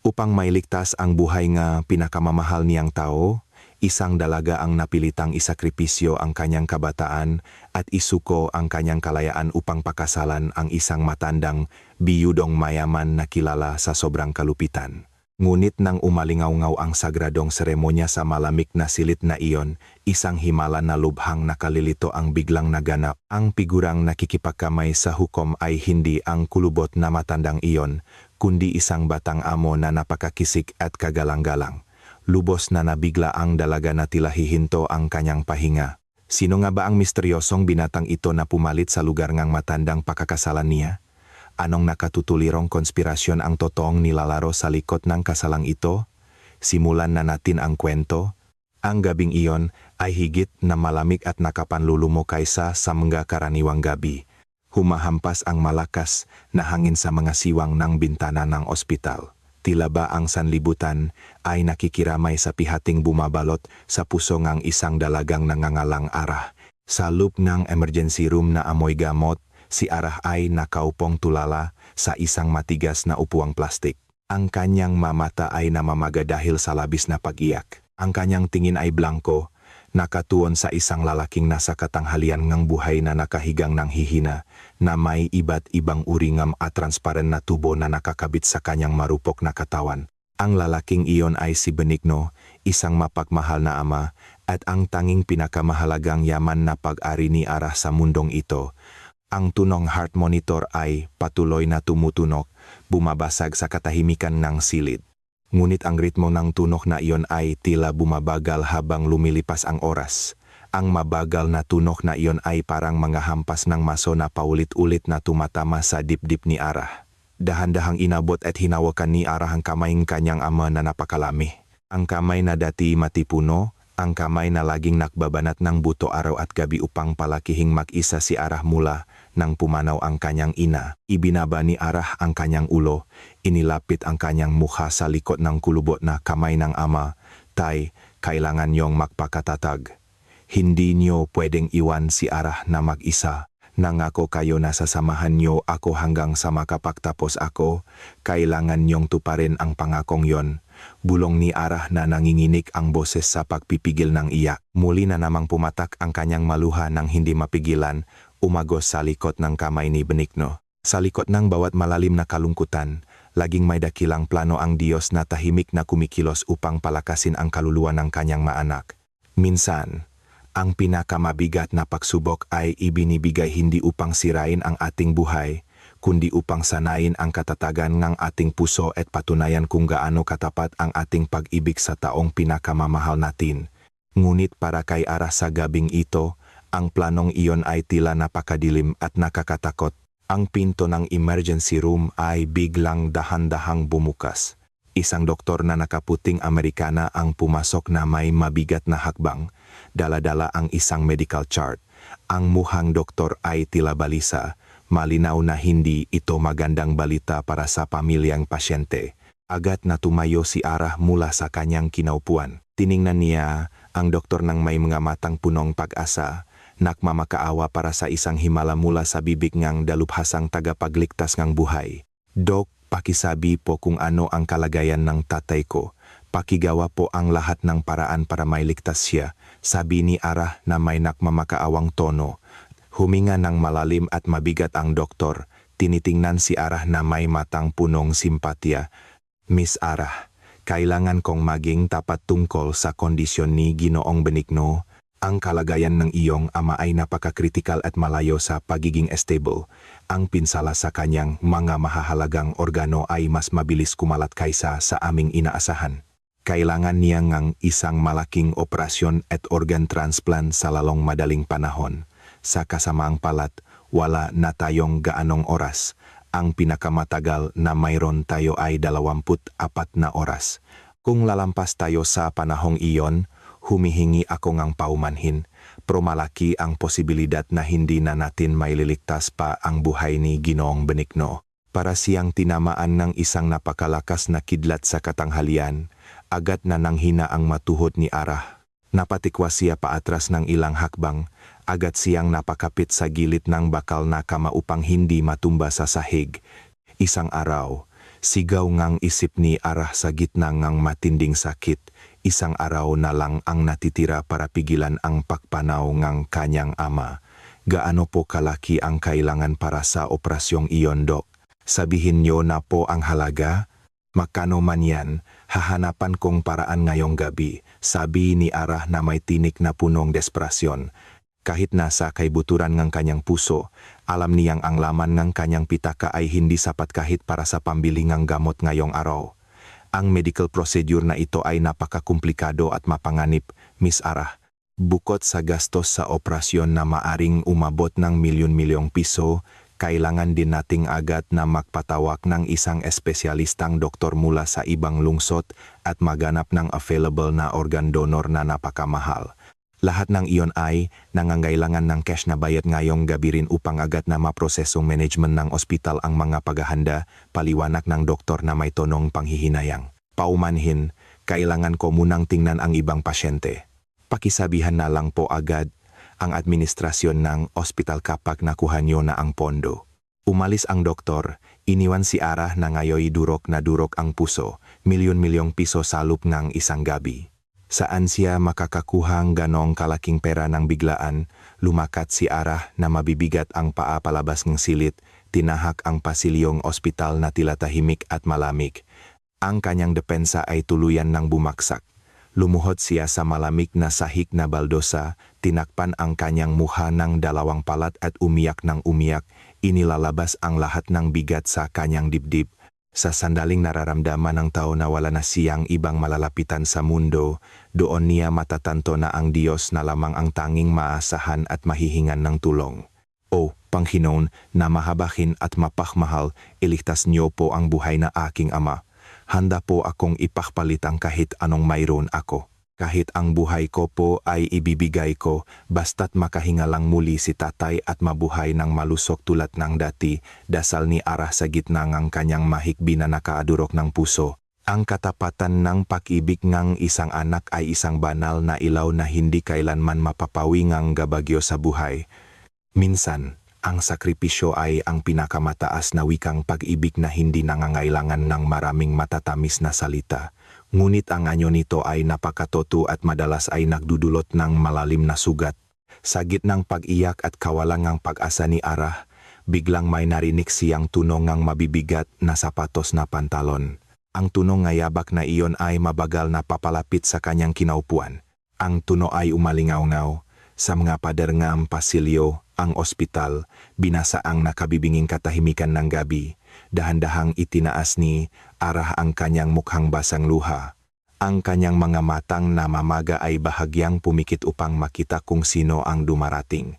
Upang mailigtas ang buhay nga pinakamamahal niyang tao, isang dalaga ang napilitang isakripisyo ang kanyang kabataan at isuko ang kanyang kalayaan upang pakasalan ang isang matandang biyudong mayaman na kilala sa sobrang kalupitan. Ngunit nang umalingaw-ngaw ang sagradong seremonya sa malamig na silid na iyon, isang himala na lubhang nakalilito ang biglang naganap. Ang figurang nakikipagkamay sa hukom ay hindi ang kulubot na matandang iyon, kundi isang batang amo na napakakisik at kagalang-galang. Lubos na nabigla ang dalaga na tila hihinto ang kanyang pahinga. Sino nga ba ang misteryosong binatang ito na pumalit sa lugar ngang matandang pakakasalan niya? Anong nakatutulirong konspirasyon ang totoong nilalaro sa likod ng kasalang ito? Simulan na natin ang kwento. Ang gabing iyon ay higit na malamig at nakapanlulumo kaysa sa mga karaniwang gabi. Humahampas ang malakas na hangin sa mga siwang ng bintana ng ospital. Tila ba ang sanlibutan ay nakikiramay sa pihating bumabalot sa puso ng isang dalagang nangangalang Arah. Sa loob ng emergency room na amoy gamot, si Arah ay nakaupong tulala sa isang matigas na upuang plastik. Ang kanyang mamata ay namamaga dahil sa labis na pag-iyak. Ang kanyang tingin ay blanko, nakatuon sa isang lalaking nasa katanghalian ng buhay na nakahigang ng hihina, na may iba't ibang uri ng at transparent na tubo na nakakabit sa kanyang marupok na katawan. Ang lalaking iyon ay si Benigno, isang mapagmahal na ama, at ang tanging pinakamahalagang yaman na pag-ari ni Arah sa mundong ito. Ang tunong heart monitor ay patuloy na tumutunog, bumabasag sa katahimikan ng silid. Ngunit ang ritmo ng tunok na iyon ay tila bumabagal habang lumilipas ang oras. Ang mabagal na tunok na iyon ay parang mga hampas ng maso na paulit-ulit na tumatama sa dibdib ni Arah. Dahan-dahang inabot at hinawakan ni Arah ang kamay ng kanyang ama na napakalami. Ang kamay na dati matipuno, ang kamay na laging nakbabanat ng buto araw at gabi upang palakihing mag-isa si Arah mula nang pumanaw ang kanyang ina. Ibinaba ni Arah ang kanyang ulo, inilapit ang kanyang mukha sa likod ng kulubot na kamay ng ama. Tay, kailangan niyong magpakatatag. Hindi niyo pwedeng iwan si Arah na mag-isa. Nangako kayo na sasamahan niyo ako hanggang sa makapagtapos ako. Kailangan niyong tuparin ang pangakong yon. Bulong ni Arah na nanginginig ang boses sa pagpipigil ng iyak. Muli na namang pumatak ang kanyang maluha nang hindi mapigilan, umagos sa likod ng kamay ni Benigno. Sa likod ng bawat malalim na kalungkutan, laging may dakilang plano ang Diyos na tahimik na kumikilos upang palakasin ang kaluluwa ng kanyang maanak. Minsan, ang pinakamabigat na pagsubok ay ibinibigay hindi upang sirain ang ating buhay, kundi upang sanayin ang katatagan ng ating puso at patunayan kung gaano katapat ang ating pag-ibig sa taong pinakamamahal natin. Ngunit para kay Arah sa gabing ito, ang planong iyon ay tila napakadilim at nakakatakot. Ang pinto ng emergency room ay biglang dahan-dahang bumukas. Isang doktor na nakaputing Amerikana ang pumasok na may mabigat na hakbang. Dala-dala ang isang medical chart. Ang mukhang doktor ay tila balisa. Malinaw na hindi ito magandang balita para sa pamilyang pasyente. Agad na tumayo si Arah mula sa kanyang kinaupuan. Tiningnan niya ang doktor ng may mga matang punong pag-asa, nakmamakaawa para sa isang himala mula sa bibig ng dalubhasang tagapagligtas ng buhay. Dok, pakisabi po kung ano ang kalagayan ng tatay ko. Pakigawa po ang lahat ng paraan para mailigtas siya, sabi ni Arah na may nakmamakaawang tono. Huminga ng malalim at mabigat ang doktor. Tinitingnan si Arah na may matang punong simpatya. Miss Arah, kailangan kong maging tapat tungkol sa kondisyon ni Ginoong Benigno. Ang kalagayan ng iyong ama ay napakakritikal at malayo sa pagiging stable. Ang pinsala sa kanyang mga mahahalagang organo ay mas mabilis kumalat kaysa sa aming inaasahan. Kailangan niya ng isang malaking operasyon at organ transplant sa lalong madaling panahon. Sa kasamaang palad, wala na tayong gaanong oras. Ang pinakamatagal na mayroon tayo ay 24 na oras. Kung lalampas tayo sa panahong iyon, humihingi ako ng paumanhin. Malaki ang posibilidad na hindi na natin maililigtas pa ang buhay ni Ginoong Benigno. Para siyang tinamaan ng isang napakalakas na kidlat sa katanghalian, agad na nanghina ang matuhod ni Arah. Napatikwas siya paatras ng ilang hakbang, agad siyang napakapit sa gilid ng bakal na kama upang hindi matumba sa sahig. Isang araw, Sigaw ngang isip ni Arah sa gitna ngang matinding sakit. Isang araw na lang ang natitira para pigilan ang pagpanaw ngang kanyang ama. Gaano po kalaki ang kailangan para sa operasyong iyon, Dok? Sabihin niyo na po ang halaga? Magkano man yan, hahanapan kong paraan ngayong gabi, sabi ni Arah na may tinik na punong desperasyon. Kahit nasa kaibuturan ng kanyang puso, alam niyang ang laman ng kanyang pitaka ay hindi sapat kahit para sa pambili ng gamot ngayong araw. Ang medical procedure na ito ay napakakomplikado at mapanganib, Miss Arah. Bukod sa gastos sa operasyon na maaring umabot ng milyon-milyong piso, kailangan din nating agad na magpatawag ng isang espesyalistang doktor mula sa ibang lungsod at maganap ng available na organ donor na napakamahal. Lahat ng iyon ay nangangailangan ng cash na bayad ngayong gabi rin upang agad na maprosesong management ng ospital ang mga paghahanda, paliwanag ng doktor na may tonong panghihinayang. Paumanhin, kailangan ko munang tingnan ang ibang pasyente. Pakisabihan na lang po agad ang administrasyon ng ospital kapag nakuha niyo na ang pondo. Umalis ang doktor, iniwan si Arah na ngayoy durok na durok ang puso, milyon-milyong piso sa loob ng isang gabi. Saan siya makakakuhang ganong kalaking pera ng biglaan, lumakat si Arah na mabibigat ang paa palabas ng silid, tinahak ang pasilyong ospital na tila tahimik at malamig. Ang kanyang depensa ay tuluyan ng bumaksak. Lumuhod siya sa malamig na sahig na baldosa, tinakpan ang kanyang mukha ng dalawang palat at umiyak ng umiyak, inilalabas ang lahat ng bigat sa kanyang dibdib. Sa sandaling nararamdaman ng tao na wala na siyang ibang malalapitan sa mundo, doon niya matatanto na ang Diyos na lamang ang tanging maasahan at mahihingan ng tulong. O, Panginoon, na mahabahin at mapakmahal, iligtas niyo po ang buhay na aking ama. Handa po akong ipakpalitan kahit anong mayroon ako. Kahit ang buhay ko po ay ibibigay ko, basta't makahinga lang muli si tatay at mabuhay ng malusok tulad ng dati, dasal ni Arah sa gitna ng kanyang mahikbi na nakaadurok ng puso. Ang katapatan ng pag-ibig ng isang anak ay isang banal na ilaw na hindi kailanman mapapawi ng gabagyo sa buhay. Minsan, ang sakripisyo ay ang pinakamataas na wikang pag-ibig na hindi nangangailangan ng maraming matatamis na salita. Ngunit ang anyo nito ay napakatoto at madalas ay nagdudulot ng malalim na sugat. Sa gitnang pag-iyak at kawalangang pag-asa ni Arah, biglang may narinig siyang tunog ng mabibigat na sapatos na pantalon. Ang tunog ngayabak na iyon ay mabagal na papalapit sa kanyang kinaupuan. Ang tunog ay umalingaw-ngaw. Sa mga pader ng pasilyo, ang ospital, binasa ang nakabibinging katahimikan ng gabi. Dahan-dahang itinaas ni Arah ang kanyang mukhang basang luha. Ang kanyang mga matang na mamaga ay bahagyang pumikit upang makita kung sino ang dumarating.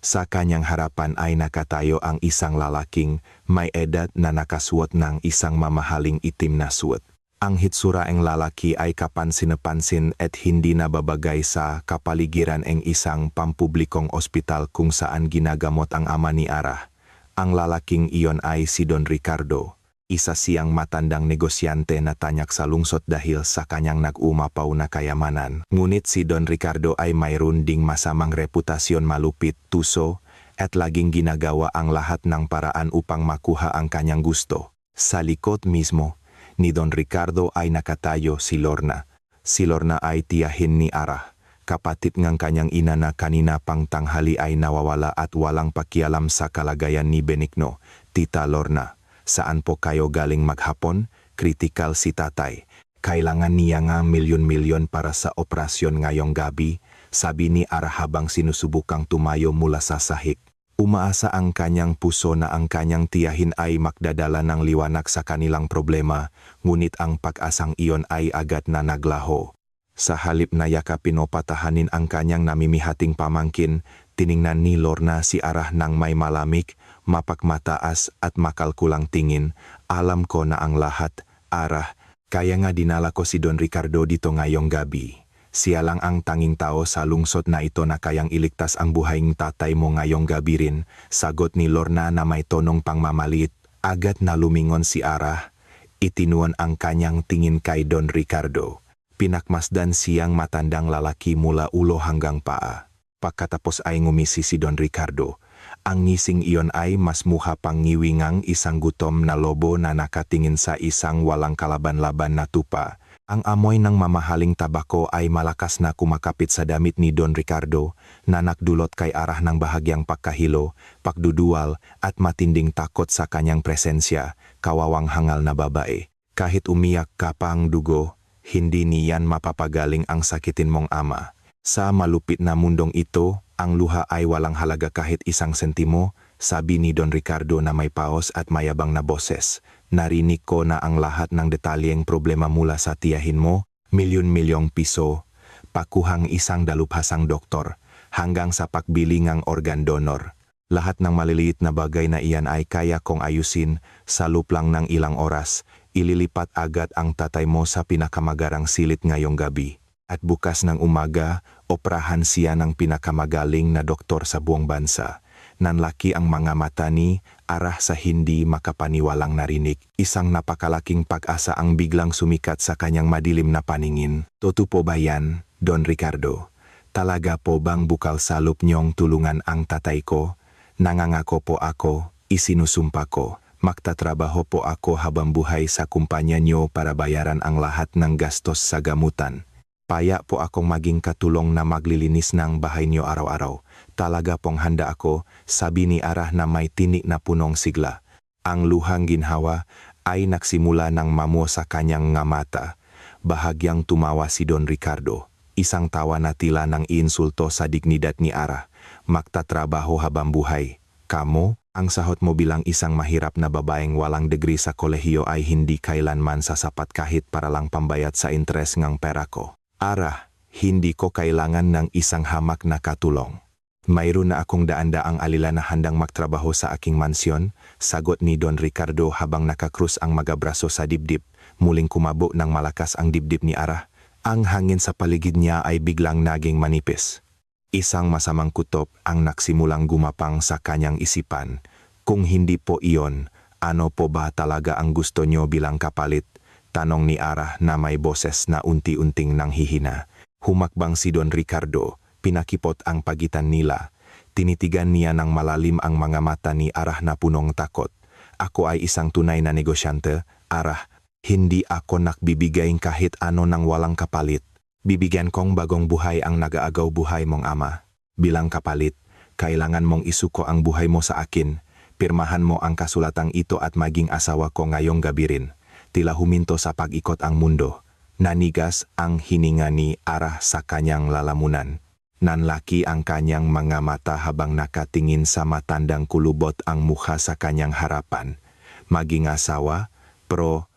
Sa kanyang harapan ay nakatayo ang isang lalaking may edad na nakasuot ng isang mamahaling itim na suot. Ang hitsuraeng lalaki ay kapansin-pansin at hindi nababagay sa kapaligiran ng isang pampublikong ospital kung saan ginagamot ang ama ni Arah. Ang lalaking iyon ay si Don Ricardo, isa siyang matandang negosyante na tanyak sa lungsod dahil sa kanyang nag-umapaw na kayamanan. Ngunit si Don Ricardo ay mayroon ding masamang reputasyon, malupit, tuso, at laging ginagawa ang lahat ng paraan upang makuha ang kanyang gusto. Sa likod mismo ni Don Ricardo ay nakatayo si Lorna. Si Lorna ay tiyahin ni Arah, kapatid ng kanyang ina na kanina pang tanghali ay nawawala at walang pakialam sa kalagayan ni Benigno. Tita Lorna, saan po kayo galing maghapon? Kritikal si tatay. Kailangan niya nga milyon-milyon para sa operasyon ngayong gabi, sabi ni Arah habang sinusubukang tumayo mula sa sahig. Umaasa ang kanyang puso na ang kanyang tiyahin ay magdadala ng liwanag sa kanilang problema, ngunit ang pag-asang iyon ay agad na naglaho. Sa halip na yakapin o patahanin ang kanyang namimihating pamangkin, tiningnan ni Lorna si Arah ng may malamig, mapagmataas at makalkulang tingin. Alam ko na ang lahat, Arah, kaya nga dinala ko si Don Ricardo dito ngayong gabi. Siya lang ang tanging tao sa lungsod na ito na kayang iligtas ang buhay ng tatay mo ngayong gabi rin, sagot ni Lorna na may tonong pangmamalit. Agad na lumingon si Arah, itinuon ang kanyang tingin kay Don Ricardo. Pinakmasdan siyang matandang lalaki mula ulo hanggang paa. Pagkatapos ay ngumisi si Don Ricardo. Ang ngising iyon ay mas muha pang ngiwingang isang gutom na lobo na nakatingin sa isang walang kalaban-laban na tupa. Ang amoy ng mamahaling tabako ay malakas na kumakapit sa damit ni Don Ricardo na nakdulot kay arah ng bahagyang pagkahilo, pagduduwal at matinding takot sa kanyang presensya, kawawang hangal na babae. Kahit umiyak ka pa ang dugo, hindi niyan mapapagaling ang sakitin mong ama. Sa malupit na mundong ito, ang luha ay walang halaga kahit isang sentimo, sabi ni Don Ricardo na may paos at mayabang na boses. Narinig ko na ang lahat ng detalyeng problema mula sa tiyahin mo, milyon-milyong piso, pakuhang isang dalubhasang doktor, hanggang sa pagbili ng organ donor. Lahat ng maliliit na bagay na iyan ay kaya kong ayusin sa loob lang ng ilang oras. Ililipat agad ang tatay mo sa pinakamagarang silid ngayong gabi. At bukas ng umaga, operahan siya ng pinakamagaling na doktor sa buong bansa. Nanlaki ang mga mata ni Arah sa hindi makapaniwalang narinig. Isang napakalaking pag-asa ang biglang sumikat sa kanyang madilim na paningin. Totoo po ba yan, Don Ricardo? Talaga po bang bukal sa loob niyong tulungan ang tatay ko? Nangangako po ako, isinusumpa ko. Magtatrabaho po ako habang buhay sa kumpanya niyo para bayaran ang lahat ng gastos sa gamutan. Paya po akong maging katulong na maglilinis ng bahay niyo araw-araw. Talaga pong handa ako, sabi ni Arah na may tinik na punong sigla. Ang luhang ginhawa ay nagsimula ng mamuo sa kanyang nga mata. Bahagyang tumawa si Don Ricardo. Isang tawa na tila ng insulto sa dignidad ni Arah. Magtatrabaho habang buhay. Kamo, ang sahot mo bilang isang mahirap na babaeng walang degree sa kolehiyo ay hindi kailanman sasapat kahit para lang pambayad sa interes ng pera ko. Arah, hindi ko kailangan ng isang hamak na katulong. Mayroon na akong daan-daang alila na handang magtrabaho sa aking mansyon, sagot ni Don Ricardo habang nakakrus ang magabraso sa dibdib. Muling kumabo ng malakas ang dibdib ni Arah. Ang hangin sa paligid niya ay biglang naging manipis. Isang masamang kutob ang nagsimulang gumapang sa kanyang isipan. Kung hindi po iyon, ano po ba talaga ang gusto niyo bilang kapalit? Tanong ni Arah na may boses na unti-unting nanghihina. Humakbang si Don Ricardo, pinakipot ang pagitan nila. Tinitigan niya ng malalim ang mga mata ni Arah na punong takot. Ako ay isang tunay na negosyante, Arah. Hindi ako nakbibigay kahit ano ng walang kapalit. Bibigyan kong bagong buhay ang nag-aagaw buhay mong ama. Bilang kapalit, kailangan mong isuko ang buhay mo sa akin. Pirmahan mo ang kasulatang ito at maging asawa ko ngayong gabi rin. Tila huminto sa pag-ikot ang mundo. Nanigas ang hininga ni Arah sa kanyang lalamunan. Nanlaki ang kanyang mga mata habang nakatingin sa matandang kulubot ang mukha sa kanyang harapan. Maging asawa,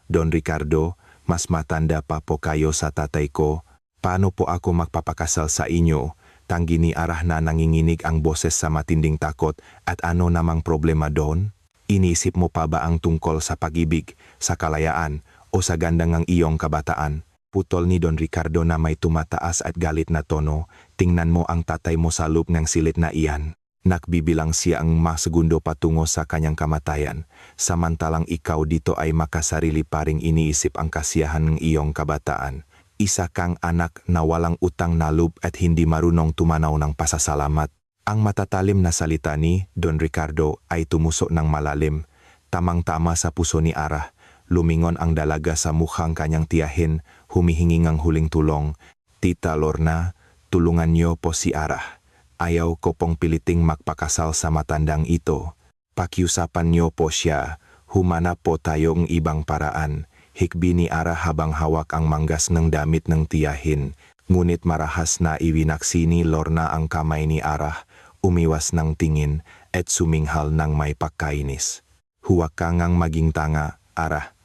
Don Ricardo, mas matanda pa po kayo sa tatay ko. Paano po ako magpapakasal sa inyo? Tanggi ni Arah na nanginginig ang boses sa matinding takot. At ano namang problema doon? Inisip mo pa ba ang tungkol sa pag-ibig, sa kalayaan, o sa ganda ng iyong kabataan? Putol ni Don Ricardo na may tumataas at galit na tono. Tingnan mo ang tatay mo sa loob ng silid na iyan. Nakbibilang siya ang segundo patungo sa kanyang kamatayan. Samantalang ikaw dito ay makasarili pa ring iniisip ang kasiyahan ng iyong kabataan. Isa kang anak na walang utang na loob at hindi marunong tumanaw ng pasasalamat. Ang matatalim na salita ni Don Ricardo ay tumuso ng malalim. Tamang-tama sa puso ni Arah. Lumingon ang dalaga sa mukhang kanyang tiyahin, humihingi ng huling tulong. Tita Lorna, tulungan niyo po si Arah. Ayaw ko pong piliting magpakasal sa matandang ito. Pakiusapan niyo po siya. Humanap po tayong ibang paraan. Hikbi ni Arah habang hawak ang manggas ng damit ng tiyahin. Ngunit marahas na iwinaksi ni Lorna ang kamay ni Arah. Umiwas ng tingin at suminghal ng may pagkainis. Huwag ka ngang maging tanga, Arah.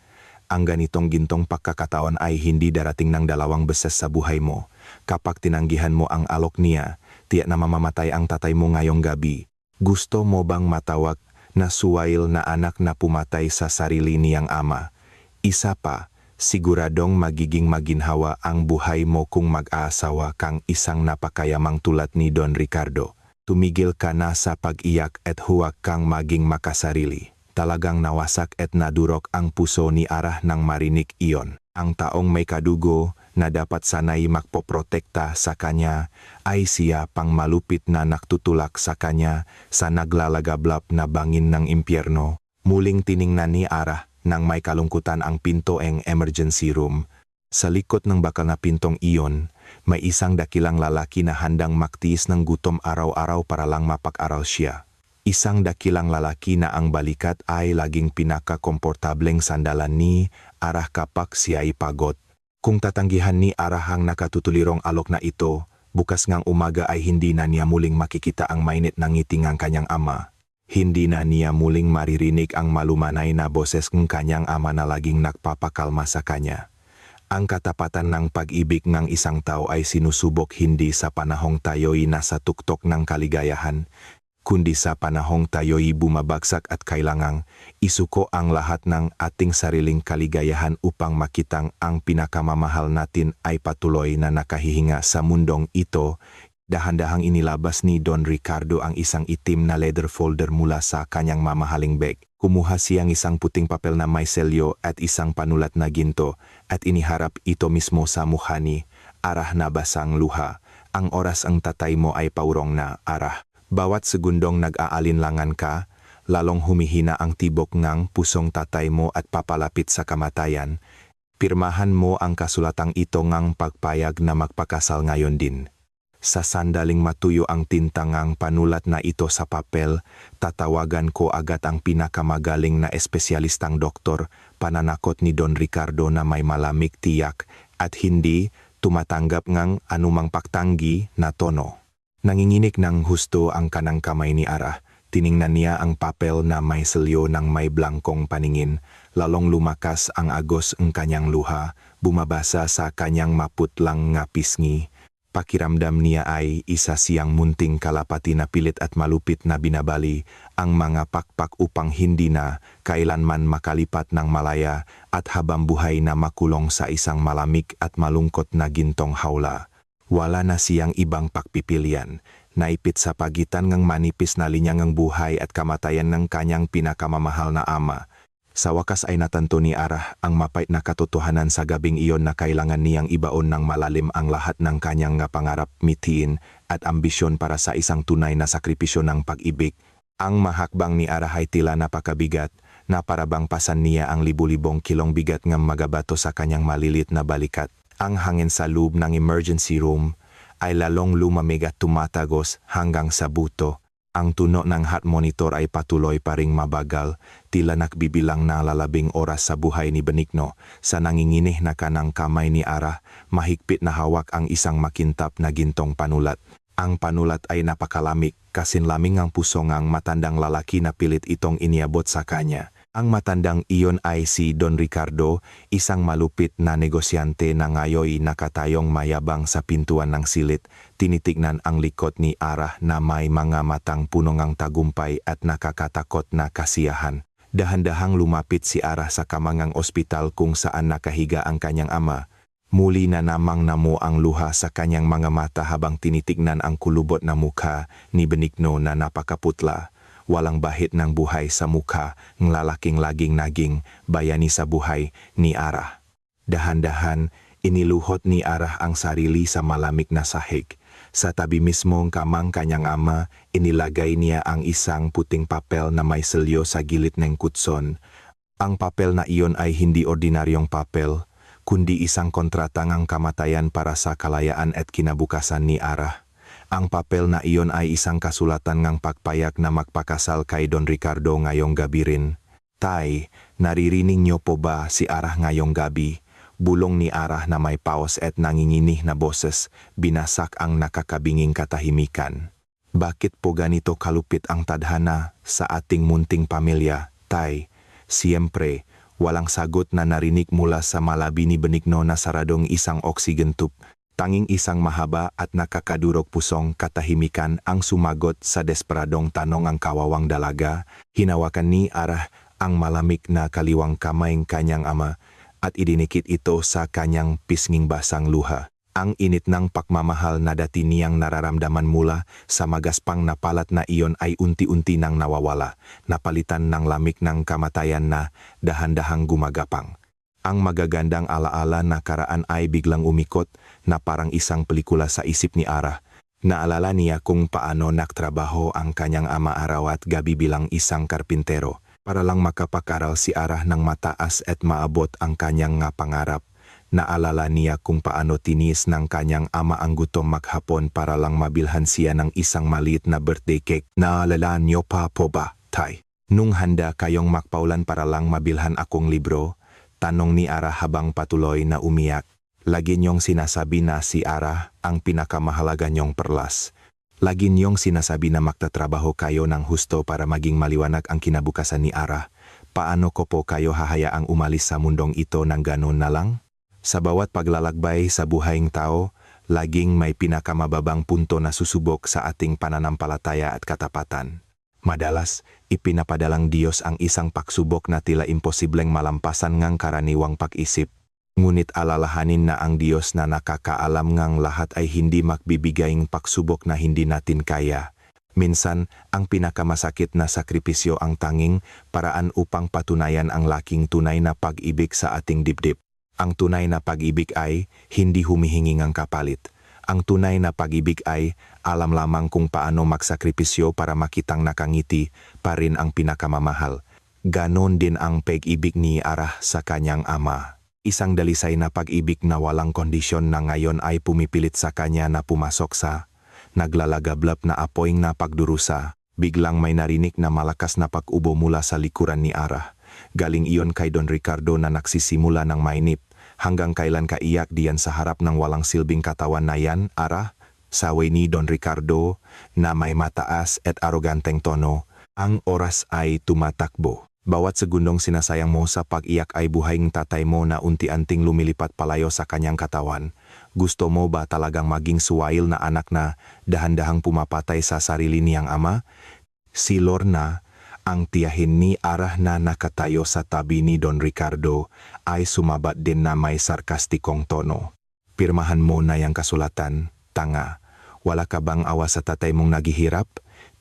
Ang ganitong gintong pagkakataon ay hindi darating ng 2 beses sa buhay mo. Kapag tinanggihan mo ang alok niya, tiyak na mamamatay ang tatay mo ngayong gabi. Gusto mo bang matawag na suwail na anak na pumatay sa sarili niyang ama? Isa pa, siguradong magiging maginhawa ang buhay mo kung mag-aasawa kang isang napakayamang tulad ni Don Ricardo. Tumigil ka na sa pag-iyak at huwag kang maging makasarili. Talagang nawasak at nadurok ang puso ni Arah nang marinig iyon. Ang taong may kadugo, na dapat sanay magpoprotekta sa kanya, ay siya pang malupit na naktutulak sa kanya sa naglalagablap na bangin ng impyerno. Muling tiningnan ni Ara nang may kalungkutan ang pinto ng emergency room. Sa likod ng bakal na pintong iyon, may isang dakilang lalaki na handang maktiis ng gutom araw-araw para lang mapag-aral siya. Isang dakilang lalaki na ang balikat ay laging pinakakomportableng sandalan ni Ara kapag siya ay pagod. Kung tatanggihan ni Ara ang nakatutulirong alok na ito, bukas ngang umaga ay hindi na niya muling makikita ang mainit ng ngiti ng kanyang ama. Hindi na niya muling maririnig ang malumanay na boses ng kanyang ama na laging nagpapakalma sa kanya. Ang katapatan ng pag-ibig ng isang tao ay sinusubok hindi sa panahong tayo'y nasa tuktok ng kaligayahan, kundi sa panahong tayo'y bumabagsak at kailangang isuko ang lahat ng ating sariling kaligayahan upang makitang ang pinakamamahal natin ay patuloy na nakahihinga sa mundong ito. Dahan-dahang inilabas ni Don Ricardo ang isang itim na leather folder mula sa kanyang mamahaling bag. Kumuha siyang isang puting papel na may selyo at isang panulat na ginto at iniharap ito mismo sa mukha ni Ara na basang luha. Ang oras ang tatay mo ay paurong na, Ara. Bawat segundong nag-aalinlangan ka, lalong humihina ang tibok ng pusong tatay mo at papalapit sa kamatayan. Pirmahan mo ang kasulatang ito ngang pagpayag na magpakasal ngayon din. Sa sandaling matuyo ang tintangang panulat na ito sa papel, tatawagan ko agad ang pinakamagaling na espesyalistang doktor, pananakot ni Don Ricardo na may malamig tiyak at hindi tumatanggap ngang anumang pagtanggi na tono. Nanginginig ng husto ang kanang kamay ni Ara. Tiningnan niya ang papel na may selyo ng may blangkong paningin. Lalong lumakas ang agos ng kanyang luha, bumabasa sa kanyang maputlang nga pisngi. Pakiramdam niya ay isa siyang munting kalapati na pilit at malupit na binabali ang mga pakpak upang hindi na kailanman makalipat ng malaya at habang buhay na makulong sa isang malamig at malungkot na gintong hawla. Wala na siyang ibang pagpipilian. Naipit sa pagitan ng manipis na linya ng buhay at kamatayan ng kanyang pinakamamahal na ama. Sa wakas ay natanto ni Ara ang mapait na katotohanan sa gabing iyon na kailangan niyang ibaon ng malalim ang lahat ng kanyang pangarap, mithiin at ambisyon para sa isang tunay na sakripisyo ng pag-ibig. Ang mahakbang ni Ara ay tila napakabigat na parabang pasan niya ang libu-libong kilong bigat ng magabato sa kanyang malilit na balikat. Ang hangin sa loob ng emergency room ay lalong lumamig at tumatagos hanggang sa buto. Ang tunog ng heart monitor ay patuloy pa ring mabagal, tila nakbibilang na lalabing oras sa buhay ni Benigno. Sa nanginginih na kanang kamay ni Ara, mahigpit na hawak ang isang makintab na gintong panulat. Ang panulat ay napakalamig, kasinlaming ang puso ng matandang lalaki na pilit itong iniabot sa kanya. Ang matandang iyon ay si Don Ricardo, isang malupit na negosyante na ngayoy nakatayong mayabang sa pintuan ng silid. Tinitignan ang likod ni Ara na may mga matang puno ng tagumpay at nakakatakot na kasiyahan. Dahan-dahang lumapit si Ara sa kamangang ospital kung saan nakahiga ang kanyang ama. Muli na namang namo ang luha sa kanyang mga mata habang tinitignan ang kulubot na mukha ni Benigno na napakaputla. Walang bahid ng buhay sa mukha ng lalaking laging naging bayani sa buhay ni Ara. Dahan-dahan, iniluhot ni Ara ang sarili sa malamig na sahig. Sa tabi mismong kamang kanyang ama, inilagay niya ang isang puting papel na may selyo sa gilid ng kutson. Ang papel na iyon ay hindi ordinaryong papel, kundi isang kontratangang kamatayan para sa kalayaan at kinabukasan ni Ara. Ang papel na iyon ay isang kasulatan ng pagpayag na magpakasal kay Don Ricardo ngayong gabi rin. Tay, naririnig niyo po ba si Ara ngayong gabi? Bulong ni Ara na may paos at nanginginih na boses, binasak ang nakakabinging katahimikan. Bakit po ganito kalupit ang tadhana sa ating munting pamilya, Tay? Siyempre, walang sagot na narinig mula sa malabi ni Benigno na saradong isang oxygen tube. Tanging isang mahaba at nakakadurog pusong katahimikan ang sumagot sa desperadong tanong ang kawawang dalaga. Hinawakan ni Ara ang malamig na kaliwang kamay ng kanyang ama at idinikit ito sa kanyang pisnging basang luha. Ang init ng pagmamahal na dati niyang nararamdaman mula sa magaspang na palat na iyon ay unti-unti nang nawawala, napalitan ng lamig ng kamatayan na dahan-dahang gumagapang. Ang magagandang alaala na karaan ay biglang umikot na parang isang pelikula sa isip ni Ara. Naalala niya kung paano nagtrabaho ang kanyang ama araw at gabi bilang isang karpintero para lang makapag-aral si Ara ng mataas at maabot ang kanyang nga pangarap. Naalala niya kung paano tinis ng kanyang ama ang gutom maghapon para lang mabilhan siya ng isang maliit na birthday cake. Naalala niyo pa po ba, Tay? Nung handa kayong makpaulan para lang mabilhan akong libro, tanong ni Ara habang patuloy na umiyak. Lagi niyong sinasabi na si Ara ang pinakamahalaga niyong perlas. Lagi niyong sinasabi na magtatrabaho kayo ng husto para maging maliwanag ang kinabukasan ni Ara. Paano ko po kayo hahayaang umalis sa mundong ito ng ganon na lang? Sa bawat paglalakbay sa buhaing tao, laging may pinakamababang punto na susubok sa ating pananampalataya at katapatan. Madalas, ipinapadalang Diyos ang isang pagsubok na tila imposibleng malampasan ngang karaniwang pag-isip. Ngunit alalahanin na ang Diyos na nakakaalam ngang lahat ay hindi magbibigayng pagsubok na hindi natin kaya. Minsan, ang pinakamasakit na sakripisyo ang tanging paraan upang patunayan ang laking tunay na pag-ibig sa ating dibdib. Ang tunay na pag-ibig ay hindi humihingi ng kapalit. Ang tunay na pag-ibig ay alam lamang kung paano magsakripisyo para makitang nakangiti pa rin ang pinakamamahal. Ganon din ang pag-ibig ni Ara sa kanyang ama. Isang dalisay na pag-ibig na walang kondisyon na ngayon ay pumipilit sa kanya na pumasok sa naglalagablap na apoyng na pagdurusa. Biglang may narinig na malakas na pag-ubo mula sa likuran ni Ara. Galing iyon kay Don Ricardo na nagsisimula ng mainip. Hanggang kailan ka iyak diyan sa harap ng walang silbing katawan na yan, Ara? Sawi ni Don Ricardo na may mataas at aroganteng tono. Ang oras ay tumatakbo. Bawat segundong sinasayang mo sa pag-iyak ay buhaing tatay mo na unti-anting lumilipat palayo sa kanyang katawan. Gusto mo ba talagang maging suwail na anak na dahan-dahang pumapatay sa sarili niyang ama? Si Lorna, ang tiyahin ni Ara na nakatayo sa tabi ni Don Ricardo, ay sumabat din na may sarkastikong tono. Pirmahan mo na yang kasulatan, tanga. Wala ka bang awa sa tatay mong naghihirap?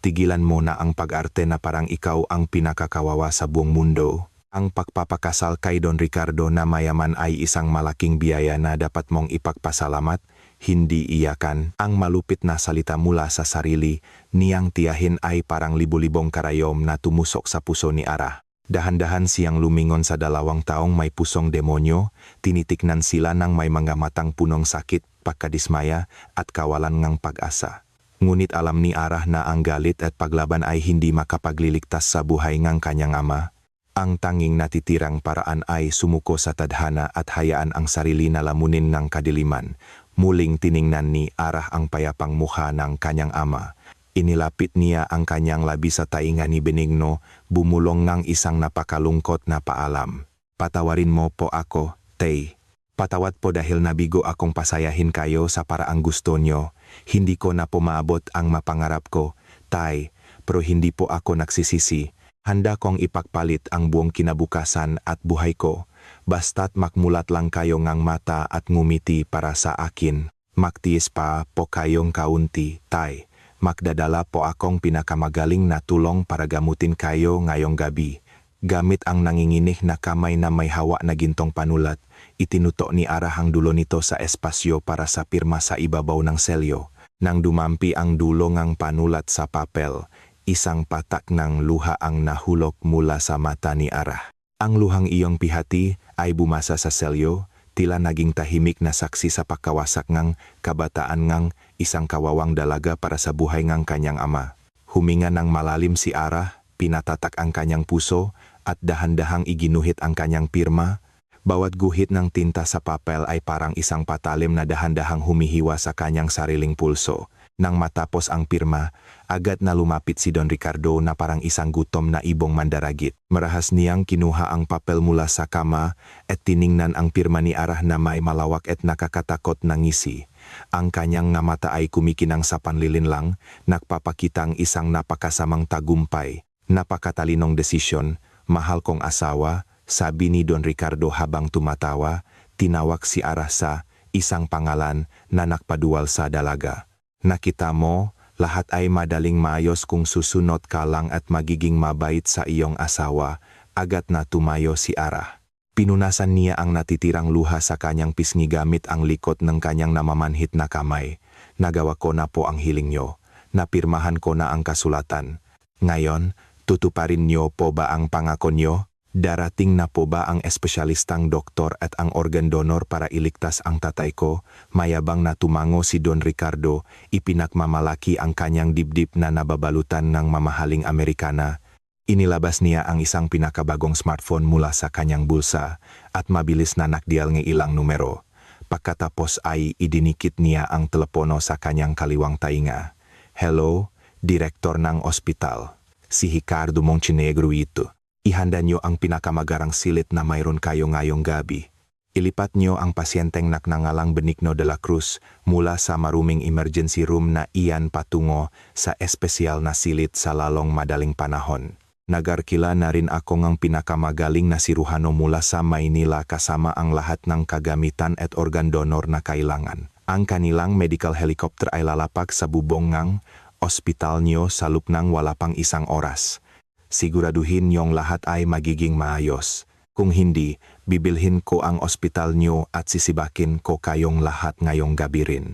Tigilan mo na ang pag-arte na parang ikaw ang pinakakawawa sa buong mundo. Ang pagpapakasal kay Don Ricardo na mayaman ay isang malaking biyaya na dapat mong ipagpasalamat, hindi iyakan. Ang malupit na salita mula sa sarili niyang tiyahin ay parang libu-libong karayom na tumusok sa puso ni Ara. Dahan-dahan siyang lumingon sa dalawang taong may pusong demonyo, tinitiknan sila ng may mga matang punong sakit, pagkadismaya at kawalan ngang pag-asa. Ngunit alam ni Ara na ang galit at paglaban ay hindi makapagliligtas sa buhay ng kanyang ama. Ang tanging natitirang paraan ay sumuko sa tadhana at hayaan ang sarili na lamunin ng kadiliman. Muling tiningnan ni Ara ang payapang mukha ng kanyang ama. Inilapit niya ang kanyang labi sa tainga ni Benigno, bumulong ng isang napakalungkot na paalam. Patawarin mo po ako, Tay. Patawad po dahil nabigo akong pasayahin kayo sa paraang gusto nyo. Hindi ko na pumaabot ang mapangarap ko, Tay, pero hindi po ako nagsisisi. Handa kong ipagpalit ang buong kinabukasan at buhay ko. Basta't makmulat lang kayo ngang mata at ngumiti para sa akin. Magtiis pa po kayong kaunti, Tay. Magdadala po akong pinakamagaling na tulong para gamutin kayo ngayong gabi. Gamit ang nanginginig na kamay na may hawa na gintong panulat, itinuto ni Ara ang dulo nito sa espasyo para sa pirma sa ibabaw ng selyo. Nang dumampi ang dulo ng panulat sa papel, isang patak ng luha ang nahulog mula sa mata ni Ara. Ang luhang iyong pihati ay bumasa sa selyo, tila naging tahimik na saksi sa pagkawasak ng kabataan ng isang kawawang dalaga para sa buhay ng kanyang ama. Huminga ng malalim si Ara, pinatatak ang kanyang puso, at dahan-dahang iginuhit ang kanyang pirma. Bawat guhit ng tinta sa papel ay parang isang patalim na dahan-dahang humihiwa sa kanyang sariling pulso. Nang matapos ang pirma, agad na lumapit si Don Ricardo na parang isang gutom na ibong mandaragit. Marahas niyang kinuha ang papel mula sa kama at tiningnan ang pirma ni Ara na may malawak at nakakatakot na ngisi. Ang kanyang nga mata ay kumikinang sa panlilinlang, nagpapakitang isang napakasamang tagumpay. Napakatalinong desisyon, mahal kong asawa, sabi ni Don Ricardo habang tumatawa. Tinawag si Ara sa isang pangalan na nakpaduwal sa dalaga. Nakita mo, lahat ay madaling maayos kung susunod ka lang at magiging mabait sa iyong asawa. Agad na tumayo si Ara. Pinunasan niya ang natitirang luha sa kanyang pisngi gamit ang likod ng kanyang namamanhit na kamay. Nagawa ko na po ang hiling nyo. Napirmahan ko na ang kasulatan. Ngayon, tutuparin nyo po ba ang pangako nyo? Darating na po ba ang espesyalistang doktor at ang organ donor para iligtas ang tatay ko? Mayabang na tumango si Don Ricardo, ipinakmamalaki ang kanyang dibdib na nababalutan ng mamahaling Amerikana. Inilabas niya ang isang pinakabagong smartphone mula sa kanyang bulsa at mabilis na nakdial ng ilang numero. Pagkatapos ay idinikit niya ang telepono sa kanyang kaliwang tainga. Hello, direktor ng ospital. Si Ricardo Montenegro ito. Ihanda nyo ang pinakamagarang silit na mayroon kayo ngayong gabi. Ilipat nyo ang pasyenteng naknangalang Benigno de la Cruz mula sa maruming emergency room na iyan patungo sa espesyal na silit sa lalong madaling panahon. Nagarkila na rin ako ng pinakamagaling na siruhano mula sa Maynila kasama ang lahat ng kagamitan at organ donor na kailangan. Ang kanilang medical helicopter ay lalapag sa bubong ng ospital nyo sa loob ng wala pang isang oras. Siguraduhin niyong lahat ay magiging maayos. Kung hindi, bibilhin ko ang ospital niyo at sisibakin ko kayong lahat ngayong gabi rin.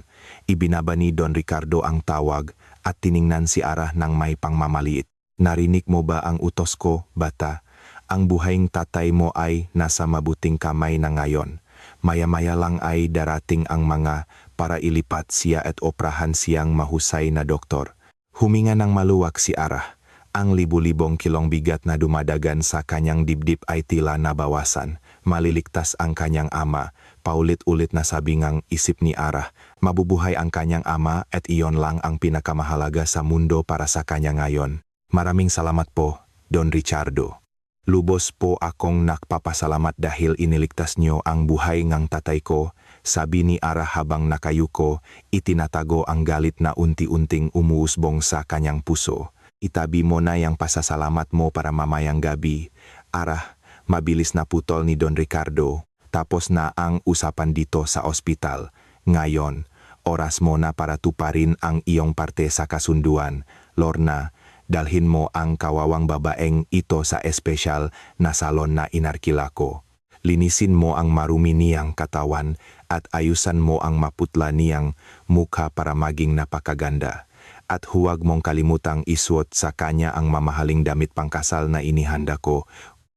Ibinaba ni Don Ricardo ang tawag at tiningnan si Ara ng may pangmamaliit. Narinig mo ba ang utos ko, bata? Ang buhaing tatay mo ay nasa mabuting kamay na ngayon. Maya-maya lang ay darating ang mga para ilipat siya at oprahan siyang mahusay na doktor. Huminga ng maluwag si Ara. Ang libu-libong kilong bigat na dumadagan sa kanyang dibdib ay tila nabawasan. Maliligtas ang kanyang ama. Paulit-ulit na sabi ngang isip ni Ara. Mabubuhay ang kanyang ama at iyon lang ang pinakamahalaga sa mundo para sa kanya ngayon. Maraming salamat po, Don Ricardo. Lubos po akong nakpapasalamat dahil iniligtas niyo ang buhay ng tatay ko, sabi ni Ara habang nakayuko, itinatago ang galit na unti-unting umuusbong sa kanyang puso. Itabi mo na yung pasasalamat mo para mamayang gabi. Ara, mabilis na putol ni Don Ricardo. Tapos na ang usapan dito sa ospital. Ngayon, oras mo na para tuparin ang iyong parte sa kasunduan. Lorna, dalhin mo ang kawawang babaeng ito sa espesyal na salon na inarkila ko. Linisin mo ang marumi niyang katawan at ayusan mo ang maputla niyang mukha para maging napakaganda. At huwag mong kalimutang isuot sa kanya ang mamahaling damit pangkasal na inihanda ko.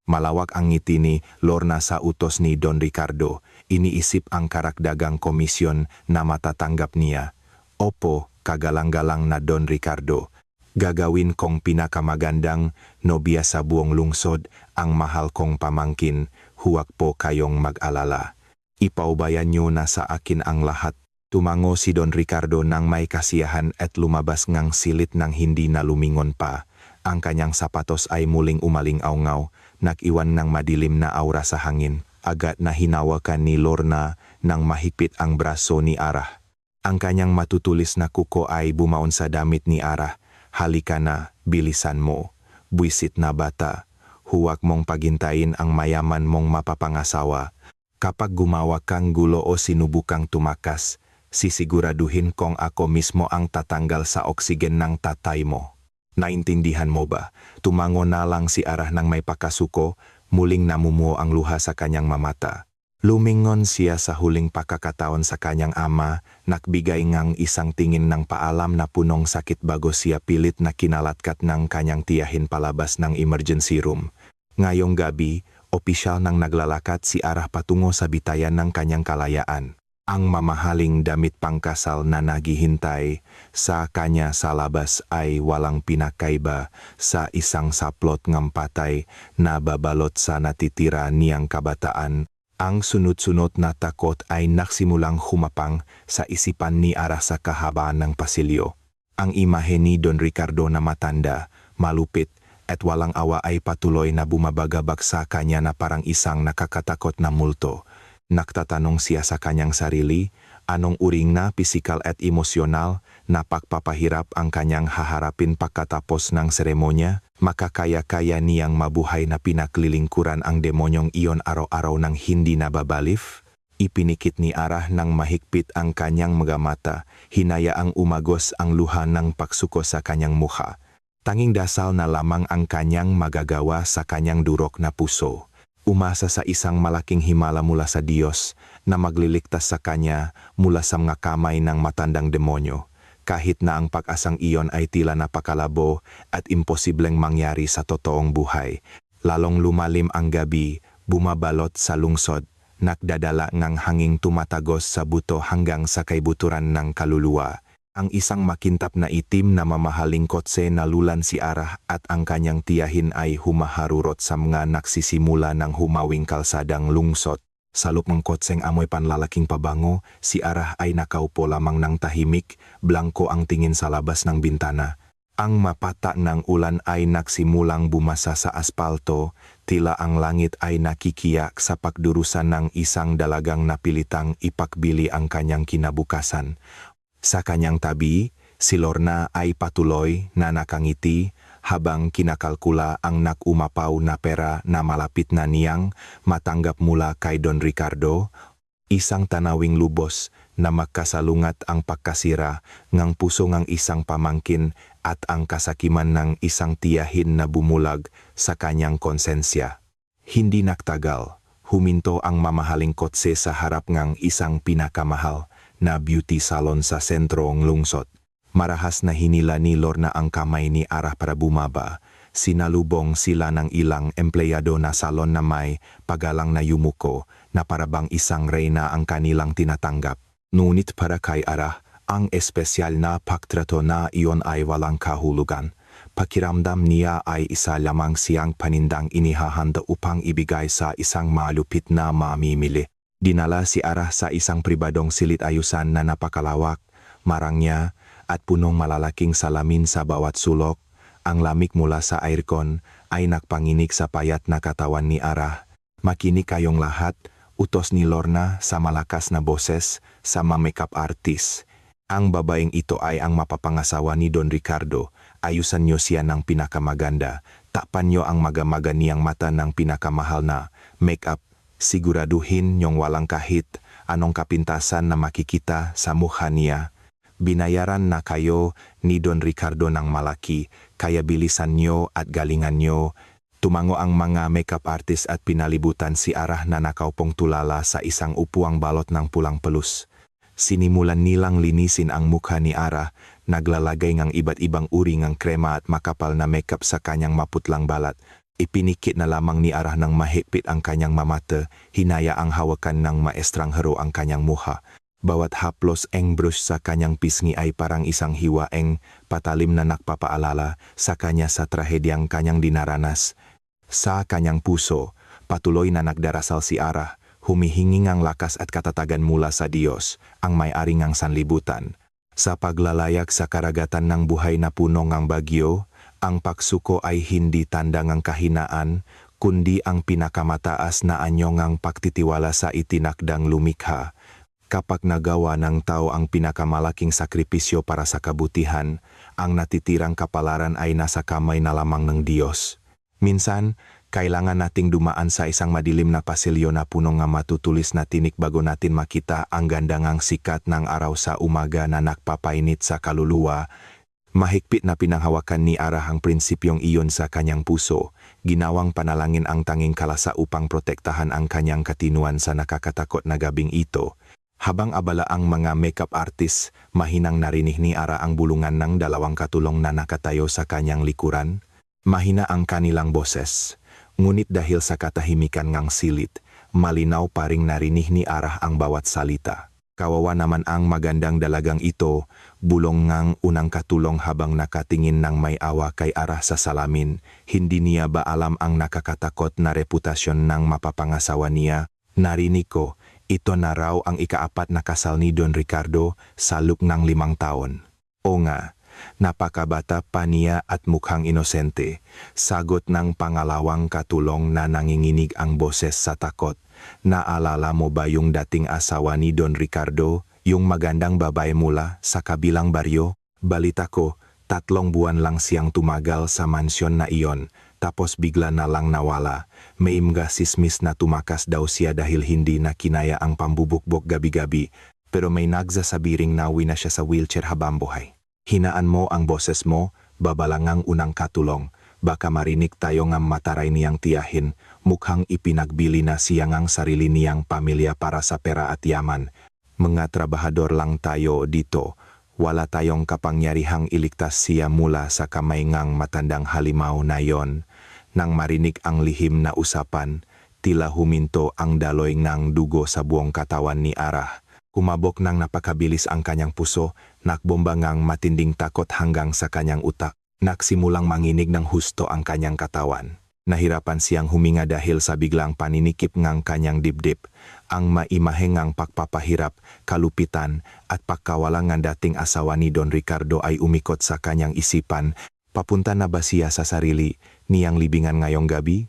Malawak ang ngiti ni Lorna sa utos ni Don Ricardo. Iniisip ang karagdagang komisyon na matatanggap niya. Opo, kagalang-galang na Don Ricardo. Gagawin kong pinakamagandang nobya sa buong lungsod ang mahal kong pamangkin. Huwag po kayong mag-alala. Ipaubayan niyo na sa akin ang lahat. Tumango si Don Ricardo ng may kasiyahan at lumabas ngang silit ng hindi na lumingon pa. Ang kanyang sapatos ay muling umaling-awngaw, nag-iwan ng madilim na aura sa hangin. Agad na hinawakan ni Lorna ng mahigpit ang braso ni Ara. Ang kanyang matutulis na kuko ay bumaon sa damit ni Ara. Halika na, bilisan mo. Buisit na bata. Huwag mong pagintayin ang mayaman mong mapapangasawa. Kapag gumawa kang gulo o sinubukang tumakas, sisiguraduhin kong ako mismo ang tatanggal sa oksigen ng tatay mo. Naintindihan mo ba? Tumango na lang si Ara ng may pakasuko, muling namumuo ang luha sa kanyang mamata. Lumingon siya sa huling pagkakataon sa kanyang ama, nagbigay ngang isang tingin ng paalam na punong sakit bago siya pilit na kinalatkat ng kanyang tiyahin palabas ng emergency room. Ngayong gabi, opisyal nang naglalakad si Ara patungo sa bitayan ng kanyang kalayaan. Ang mamahaling damit pangkasal na naghihintay sa kanya sa labas ay walang pinakaiba sa isang saplot ng patay na babalot sa natitira niyang kabataan. Ang sunod-sunod na takot ay nagsimulang humapang sa isipan ni Ara sa kahabaan ng pasilyo. Ang imahe ni Don Ricardo na matanda, malupit at walang awa ay patuloy na bumabagabag sa kanya na parang isang nakakatakot na multo. Nagtatanong siya sa kanyang sarili, anong uring na pisikal at emosyonal na pagpapahirap ang kanyang haharapin pagkatapos ng seremonya, makakaya-kaya niyang mabuhay na pinaglilingkuran ang demonyong iyon araw-araw ng hindi nababalif? Ipinikit ni Ara ng mahigpit ang kanyang mga mata, hinayaang umagos ang luha ng pagsuko sa kanyang mukha. Tanging dasal na lamang ang kanyang magagawa sa kanyang durok na puso. Umasa sa isang malaking himala mula sa Diyos na magliligtas sa kanya mula sa mga kamay ng matandang demonyo, kahit na ang pag-asang iyon ay tila napakalabo at imposibleng mangyari sa totoong buhay. Lalong lumalim ang gabi, bumabalot sa lungsod, nagdadala ng hanging tumatagos sa buto hanggang sa kaibuturan ng kaluluwa. Ang isang makintab na itim na mamahaling kotse na lulan si Arah at ang kanyang tiyahin ay humaharurot sa mga nagsisimula ng humawing kalsadang lungsod. Sa loob ng kotseng amoy panlalaking pabango, si Arah ay nakaupo lamang ng tahimik, blanko ang tingin sa labas ng bintana. Ang mapata ng ulan ay nagsimulang bumasa sa aspalto, tila ang langit ay nakikiyak sa pagdurusan ng isang dalagang napilitang ipakbili ang kanyang kinabukasan. Sa kanyang tabi, si Lorna ay patuloy na nakangiti habang kinakalkula ang nakumapaw na pera na malapit na niyang matanggap mula kay Don Ricardo, isang tanawing lubos na magkasalungat ang pagkasira ng puso ng isang pamangkin at ang kasakiman ng isang tiyahin na bumulag sa kanyang konsensya. Hindi nagtagal, huminto ang mamahaling kotse sa harap ng isang pinakamahal na beauty salon sa sentrong lungsod. Marahas na hinila ni Lorna ang kamay ni Arah para bumaba. Sinalubong sila ng ilang empleyado na salon na may pagalang na yumuko na parabang isang reyna ang kanilang tinatanggap. Ngunit para kay Arah, ang espesyal na pagtrato na iyon ay walang kahulugan. Pakiramdam niya ay isa lamang siyang panindang inihahanda upang ibigay sa isang malupit na mamimili. Dinala si Arah sa isang pribadong silit-ayusan na napakalawak, marangya at punong malalaking salamin sa bawat sulok. Ang lamig mula sa aircon ay nagpanginig sa payat na katawan ni Arah. Makinig kayong lahat, utos ni Lorna sa malakas na boses sa makeup artist. Ang babaeng ito ay ang mapapangasawa ni Don Ricardo. Ayusan niyo siya ng pinakamaganda. Takpan niyo ang magamaga niyang mata ng pinakamahal na makeup. Siguraduhin niyong walang kahit anong kapintasan na makikita sa mukha niya. Binayaran na kayo ni Don Ricardo ng malaki, kaya bilisan niyo at galingan niyo. Tumango ang mga makeup artist at pinalibutan si Arah na nakaupong tulala sa isang upuang balot ng pulang pelus. Sinimulan nilang linisin ang mukha ni Arah, naglalagay ng iba't ibang uri ng krema at makapal na makeup sa kanyang maputlang balat. Ipinikit na lamang ni Arah ng mahigpit ang kanyang mamata, hinaya ang hawakan ng maestanghero ang kanyang muha. Bawat haplos eng brush sa kanyang pisngi ay parang isang hiwa eng patalim na nagpapaalala sa kanya sa trahedyang kanyang dinaranas. Sa kanyang puso, patuloy na nagdarasal si Arah, humihingi ng lakas at katatagan mula sa Diyos, ang may-ari ng sanlibutan. Sa paglalayag sa karagatan ng buhay na puno ng bagyo, ang pagsuko ay hindi tanda ng kahinaan, kundi ang pinakamataas na anyo ng pagtitiwala sa itinakdang lumikha. Kapag nagawa ng tao ang pinakamalaking sakripisyo para sa kabutihan, ang natitirang kapalaran ay nasa kamay na lamang ng Diyos. Minsan, kailangan nating dumaan sa isang madilim na pasilyo na puno ng matutulis na tinik bago natin makita ang ganda ng sikat ng araw sa umaga na nagpapainit sa kaluluwa. Mahigpit na pinanghawakan ni Arah ang prinsipyong iyon sa kanyang puso, ginawang panalangin ang tanging kalasa upang protektahan ang kanyang katinuan sa nakakatakot na gabing ito. Habang abala ang mga makeup artist, mahinang narinig ni Arah ang bulungan ng dalawang katulong na nakatayo sa kanyang likuran. Mahina ang kanilang boses, ngunit dahil sa katahimikan ng silit, malinaw pa ring narinig ni Arah ang bawat salita. Kawawa naman ang magandang dalagang ito, bulong ngang unang katulong habang nakatingin ng may awa kay Arah sa salamin. Hindi niya ba alam ang nakakatakot na reputasyon ng mapapangasawa niya? Narinig ko, ito na raw ang ikaapat na kasal ni Don Ricardo sa loob ng 5 taon. O nga, napakabata pa niya at mukhang inosente. Sagot ng pangalawang katulong na nanginginig ang boses sa takot. Naalala mo ba yung dating asawa ni Don Ricardo, yung magandang babae mula sa kabilang baryo? Balita ko, 3 buwan lang siyang tumagal sa mansyon na iyon, tapos bigla na lang nawala. May mga sismis na tumakas daw siya dahil hindi na kinaya ang pambubukbok gabi-gabi, pero may nagsasabiring nawi na siya sa wheelchair habang buhay. Hinaan mo ang boses mo, babalangang unang katulong. Baka marinig tayo ng mataray niyang tiyahin, mukhang ipinagbili na siyang ang sarili niyang pamilya para sa pera at yaman. Mga trabahador lang tayo dito, wala tayong kapangyarihang iligtas siya mula sa kamay ngang matandang halimaw na yon. Nang marinig ang lihim na usapan, tila huminto ang daloy ng dugo sa buong katawan ni Arah. Kumabok ng napakabilis ang kanyang puso, nakbomba ngang matinding takot hanggang sa kanyang utak. Nagsimulang manginig ng husto ang kanyang katawan. Nahirapan siyang huminga dahil sa biglang paninikip ngang kanyang dibdib. Ang maimahengang pagpapahirap, kalupitan at pagkawala ng dating asawa ni Don Ricardo ay umikot sa kanyang isipan. Papunta na ba siya sa sarili niyang libingan ngayong gabi?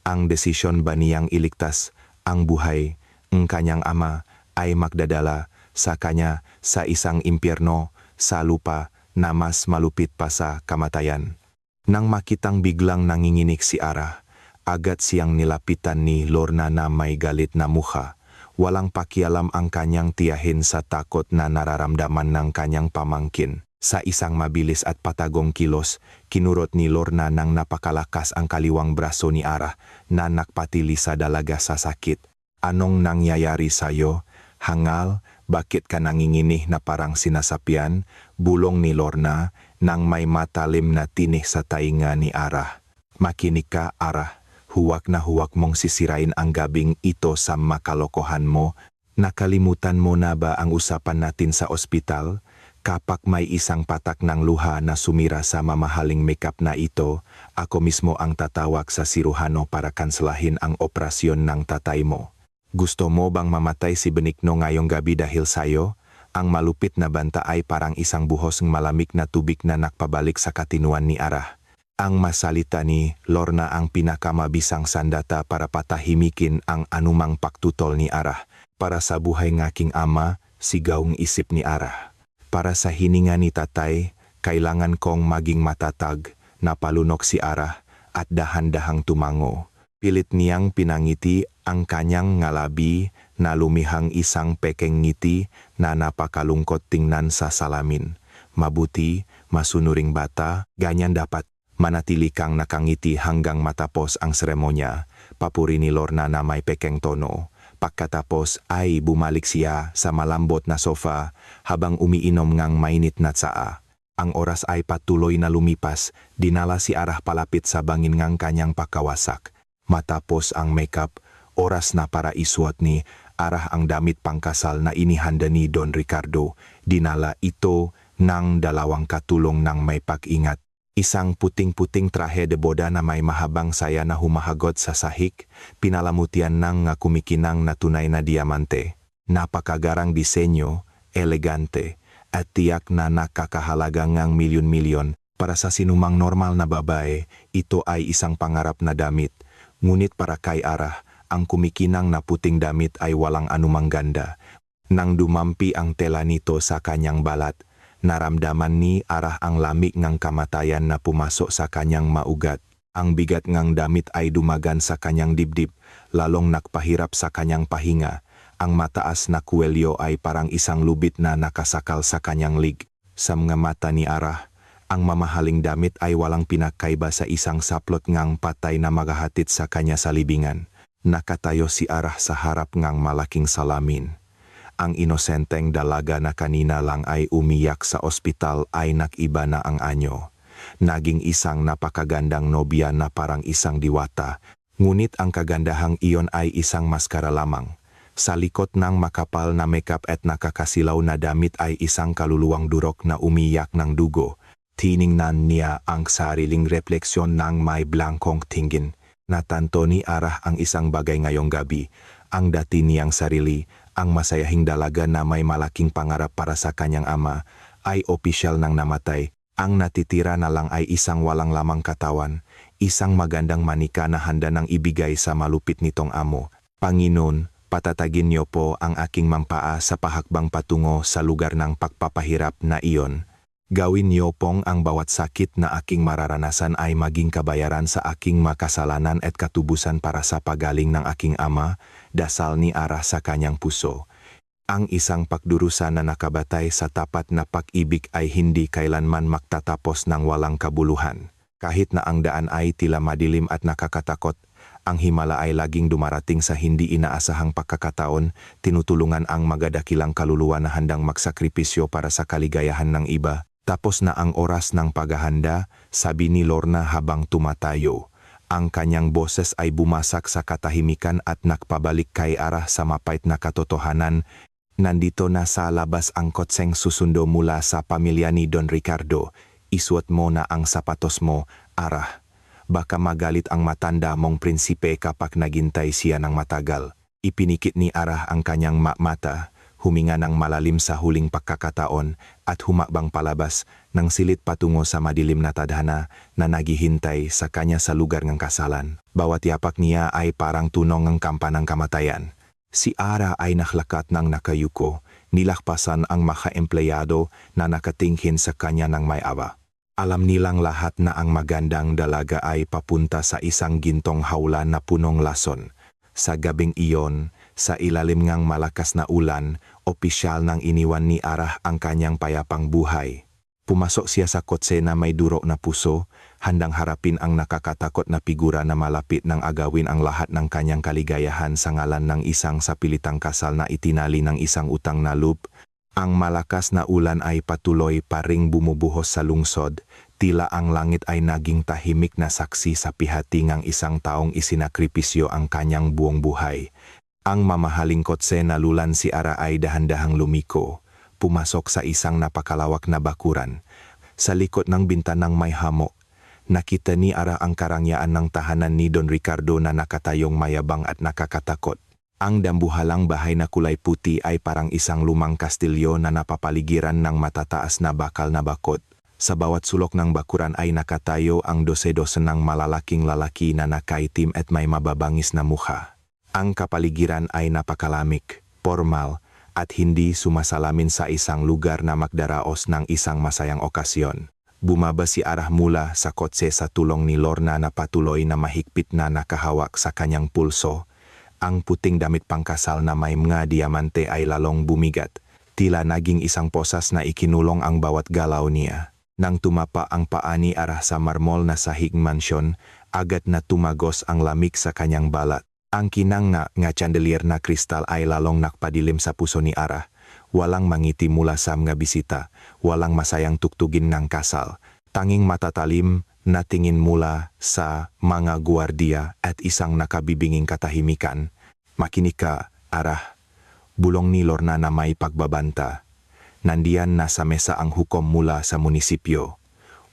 Ang desisyon ba niyang iligtas ang buhay ng kanyang ama ay magdadala sa kanya sa isang impyerno sa lupa na mas malupit pa sa kamatayan? Nang makitang biglang nanginginig si Arah, agad siyang nilapitan ni Lorna na may galit na mukha. Walang pakialam ang kanyang tiyahin sa takot na nararamdaman ng kanyang pamangkin. Sa isang mabilis at patagong kilos, kinurot ni Lorna ng napakalakas ang kaliwang braso ni Arah na nakpatili sa dalaga sa sakit. Anong nangyayari sa'yo? Hangal, bakit ka nanginginig na parang sinasapian? Bulong ni Lorna nang may matalim na tinig sa tainga ni Arah. Makinig ka, Arah. Huwag na huwag mong sisirain ang gabing ito sa makalokohan mo. Nakalimutan mo na ba ang usapan natin sa ospital? Kapag may isang patak ng luha na sumira sa mamahaling makeup na ito, ako mismo ang tatawag sa siruhano para kanselahin ang operasyon ng tatay mo. Gusto mo bang mamatay si Benigno ngayong gabi dahil sayo? Ang malupit na banta ay parang isang buhos ng malamig na tubig na nakpabalik sa katinuan ni Arah. Ang masalita ni Lorna ang pinakamabisang sandata para patahimikin ang anumang paktutol ni Arah. Para sa buhay ng aking ama, sigaw ng isip ni Arah. Para sa hininga ni tatay, kailangan kong maging matatag, napalunok si Arah at dahan-dahang tumango. Pilit niyang pinangiti ang kanyang ngalabi na lumihang isang pekeng ngiti na napakalungkot tingnan sa salamin. Mabuti, masunuring bata, ganyan dapat. Manatili kang nakangiti hanggang matapos ang seremonya, papuri ni Lorna na may pekeng tono. Pagkatapos ay bumalik siya sa malambot na sofa habang umiinom ngang mainit na tsaa. Ang oras ay patuloy na lumipas, dinala si Arah palapit sa bangin ngang kanyang pagkawasak. Matapos ang makeup, oras na para isuot ni Arah ang damit pangkasal na inihanda ni Don Ricardo. Dinala ito ng dalawang katulong ng may pag-ingat. Isang puting-puting trahe de boda na may mahabang saya na humahagot sa sahig, pinalamutian ng kumikinang na tunay na diamante. Napakagarang disenyo, elegante, at tiyak na nakakahalaga ngang milyon-milyon. Para sa sinumang normal na babae, ito ay isang pangarap na damit. Ngunit para kay Arah, ang kumikinang na puting damit ay walang anumang ganda. Nang dumampi ang tela nito sa kanyang balat, naramdaman ni Arah ang lamig ng kamatayan na pumasok sa kanyang maugat. Ang bigat ng damit ay dumagan sa kanyang dibdib, lalong nakpahirap sa kanyang pahinga. Ang mataas na kuwelyo ay parang isang lubid na nakasakal sa kanyang lig. Sa mga mata ni Arah, ang mamahaling damit ay walang pinakaiba sa isang saplot ngang patay na maghahatid sa kanya sa libingan. Nakatayo si Arah sa harap ngang malaking salamin. Ang inosenteng dalaga na kanina lang ay umiyak sa ospital ay nakiba na ang anyo. Naging isang napakagandang nobya na parang isang diwata, ngunit ang kagandahang iyon ay isang maskara lamang. Sa likod ng makapal na makeup at nakakasilaw na damit ay isang kaluluwang durok na umiyak ng dugo. Tiningnan niya ang sariling refleksyon ng may blangkong tingin. Natanto ni Arah ang isang bagay ngayong gabi, ang dati niyang sarili. Ang masayahing dalaga na may malaking pangarap para sa kanyang ama ay opisyal nang namatay. Ang natitira na lang ay isang walang lamang katawan, isang magandang manika na handa nang ibigay sa malupit nitong amo. Panginoon, patatagin niyo po ang aking mampaa sa pahakbang patungo sa lugar ng pagpapahirap na iyon. Gawin niyo pong ang bawat sakit na aking mararanasan ay maging kabayaran sa aking makasalanan at katubusan para sa pagaling ng aking ama, dasal ni Arah sa kanyang puso. Ang isang pagdurusa na nakabatay sa tapat na pag-ibig ay hindi kailanman magtatapos ng walang kabuluhan. Kahit na ang daan ay tila madilim at nakakatakot, Ang himala ay laging dumarating sa hindi inaasahang pagkakataon, tinutulungan ang magadakilang kaluluwa na handang magsakripisyo para sa kaligayahan ng iba. Tapos na ang oras ng paghahanda, sabi ni Lorna habang tumatayo. Ang kanyang boses ay bumasak sa katahimikan at nakpabalik kay Ara sa mapait na katotohanan. Nandito na sa labas ang kotseng susundo mula sa pamilya ni Don Ricardo. Isuot mo na ang sapatos mo, Ara. Baka magalit ang matanda mong prinsipe kapag naghintay siya ng matagal. Ipinikit ni Ara ang kanyang mata, huminga ng malalim sa huling pagkakataon at humakbang palabas ng silit patungo sa madilim na tadhana na naghihintay sa kanya sa lugar ng kasalan. Bawat yapak niya ay parang tunong ng kampa ng kamatayan. Si Ara ay naklakat ng nakayuko, nilakpasan ang mga empleyado na nakatingin sa kanya ng may awa. Alam nilang lahat na ang magandang dalaga ay papunta sa isang gintong hawla na punong lason. Sa gabing iyon, sa ilalim ngang malakas na ulan, opisyal nang iniwan ni Ara ang kanyang payapang buhay. Pumasok siya sa kotse na may duro na puso, handang harapin ang nakakatakot na figura na malapit ng agawin ang lahat ng kanyang kaligayahan sa ngalan ng isang sapilitang kasal na itinali ng isang utang na loob. Ang malakas na ulan ay patuloy pa ring bumubuhos sa lungsod, tila ang langit ay naging tahimik na saksi sa pihatingang isang taong isinakripisyo ang kanyang buong buhay. Ang mamahaling kotse na lulan si Ara ay dahan-dahang lumiko, pumasok sa isang napakalawak na bakuran. Sa likod ng bintanang may hamok, nakita ni Ara ang karangyaan ng tahanan ni Don Ricardo na nakatayong mayabang at nakakatakot. Ang dambuhalang bahay na kulay puti ay parang isang lumang kastilyo na napapaligiran ng matataas na bakal na bakod. Sa bawat sulok ng bakuran ay nakatayo ang dose-dose ng malalaking lalaki na nakaitim at may mababangis na mukha. Ang kapaligiran ay napakalamig, formal, at hindi sumasalamin sa isang lugar na magdaraos ng isang masayang okasyon. Bumaba si Ara mula sa kotse sa tulong ni Lorna na patuloy na mahigpit na nakahawak sa kanyang pulso. Ang puting damit pangkasal na may mga diamante ay lalong bumigat, tila naging isang posas na ikinulong ang bawat galaw niya. Nang tumapa ang paa ni Ara sa marmol na sahig mansyon, agad na tumagos ang lamig sa kanyang balat. Ang kinang nga chandelier na kristal ay lalong nakpadilim sa puso ni Ara. Walang mangiti mula sa mga bisita, walang masayang tuktugin ng kasal. Tanging matatalim na tingin mula sa mga guardiya at isang nakabibinging katahimikan. Makinig ka, Ara. Bulong ni Lorna na may pagbabanta. Nandiyan na sa mesa ang hukom mula sa munisipyo.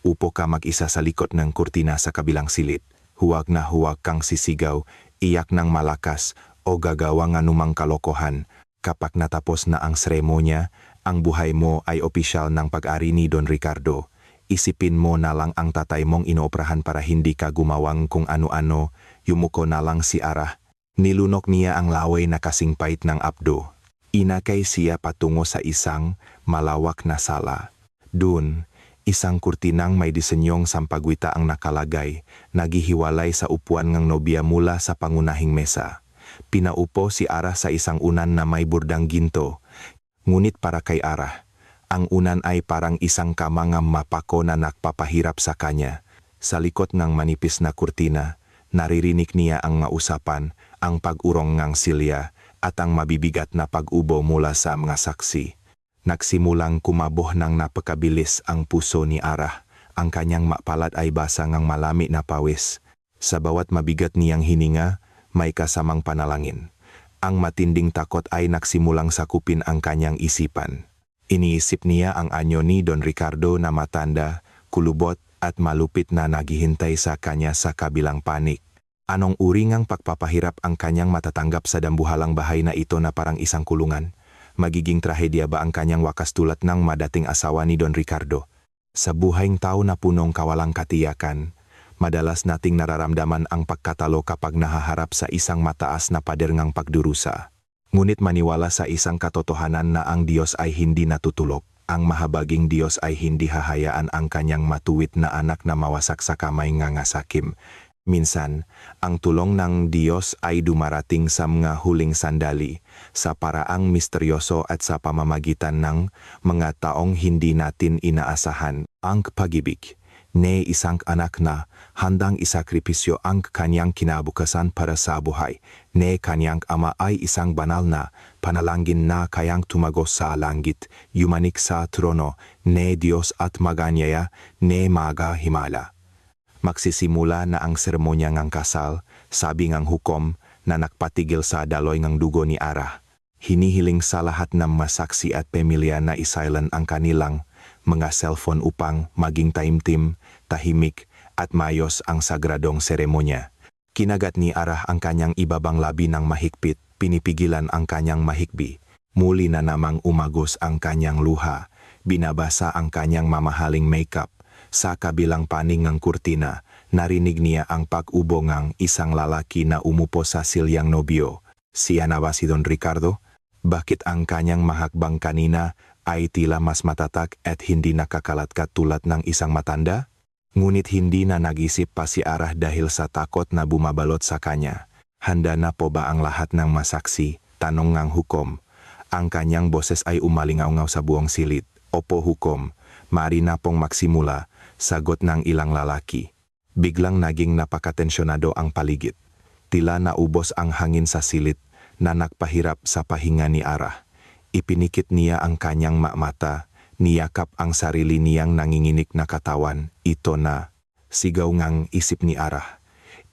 Upo ka mag-isa sa likod ng kurtina sa kabilang silid. Huwag na huwag kang sisigaw, iyak ng malakas o gagawa ng anumang kalokohan. Kapag natapos na ang seremonya, ang buhay mo ay opisyal ng pag-ari ni Don Ricardo. Isipin mo na lang ang tatay mong inooprahan para hindi ka gumawang kung ano-ano. Yumuko na lang si Ara. Nilunok niya ang laway na kasing pait ng abdo. Inakay siya patungo sa isang malawak na sala. Doon, isang kurtinang may disenyong sampagwita ang nakalagay, naghihiwalay sa upuan ng nobya mula sa pangunahing mesa. Pinaupo si Ara sa isang unan na may burdang ginto. Ngunit para kay Ara, ang unan ay parang isang kamang mapako na nakpapahirap sa kanya. Sa likod ng manipis na kurtina, naririnig niya ang usapan, ang pag-urong ng silya, at ang mabibigat na pag-ubo mula sa mga saksi. Nagsimulang kumaboh ng napakabilis ang puso ni Ara. Ang kanyang mapalad ay basa ng malami na pawis. Sa bawat mabigat niyang hininga, may kasamang panalangin. Ang matinding takot ay nagsimulang sakupin ang kanyang isipan. Iniisip niya ang anyo ni Don Ricardo na matanda, kulubot at malupit na naghihintay sa kanya sa kabilang panig. Anong uri ngang pagpapahirap ang kanyang matatanggap sa dambuhalang bahay na ito na parang isang kulungan? Magiging trahedya ba ang kanyang wakas tulad ng madating asawa ni Don Ricardo? Sa buhaing tao na punong kawalang katiyakan, madalas nating nararamdaman ang pagkatalo kapag nahaharap sa isang mataas na pader ngang pagdurusa. Ngunit maniwala sa isang katotohanan na ang Diyos ay hindi natutulog. Ang mahabaging Diyos ay hindi hahayaan ang kanyang matuwid na anak na mawasak sa kamay ng sakim. Minsan, ang tulong ng Diyos ay dumarating sa mga huling sandali, sa paraang misteryoso at sa pamamagitan ng mga taong hindi natin inaasahan. Ang pag-ibig, Ne isang anak na handang isakripisyo ang kanyang kinabukasan para sa buhay. Ne kanyang ama ay isang banal na panalangin na kayang tumagos sa langit, yumanik sa trono, ne Diyos at maganyaya, ne maga himala. Magsisimula na ang seremonya ng kasal, sabi ng hukom na nagpatigil sa daloy ng dugo ni Ara. Hinihiling sa lahat ng masaksi at pamilya na isailan ang kanilang mga cellphone upang maging taimtim, tahimik at mayos ang sagradong seremonya. Kinagat ni Ara ang kanyang ibabang labi ng mahigpit, pinipigilan ang kanyang mahikbi. Muli na namang umagos ang kanyang luha, binabasa ang kanyang mamahaling makeup. Sa kabilang paning ng kurtina, narinig niya ang pag-ubo ng isang lalaki na umupo sa silyang nobyo. Siya na ba si Don Ricardo? Bakit ang kanyang mahakbang kanina ay tila mas matatak at hindi nakakalat katulad ng isang matanda? Ngunit hindi na nag-isip pa si Ara dahil sa takot na bumabalot sa kanya. Handa na po ba ang lahat ng masaksi? Tanong ng hukom. Ang kanyang boses ay umalingaw-ngaw sa buong silid. Opo hukom, maaari na pong magsimula, sagot ng ilang lalaki. Biglang naging napakatensyonado ang paligid. Tila naubos ang hangin sa silid na nagpahirap sa pahinga ni Ara. Ipinikit niya ang kanyang mata, niyakap ang sarili niyang nanginginig na katawan. Ito na, sigaw ngang isip ni Ara.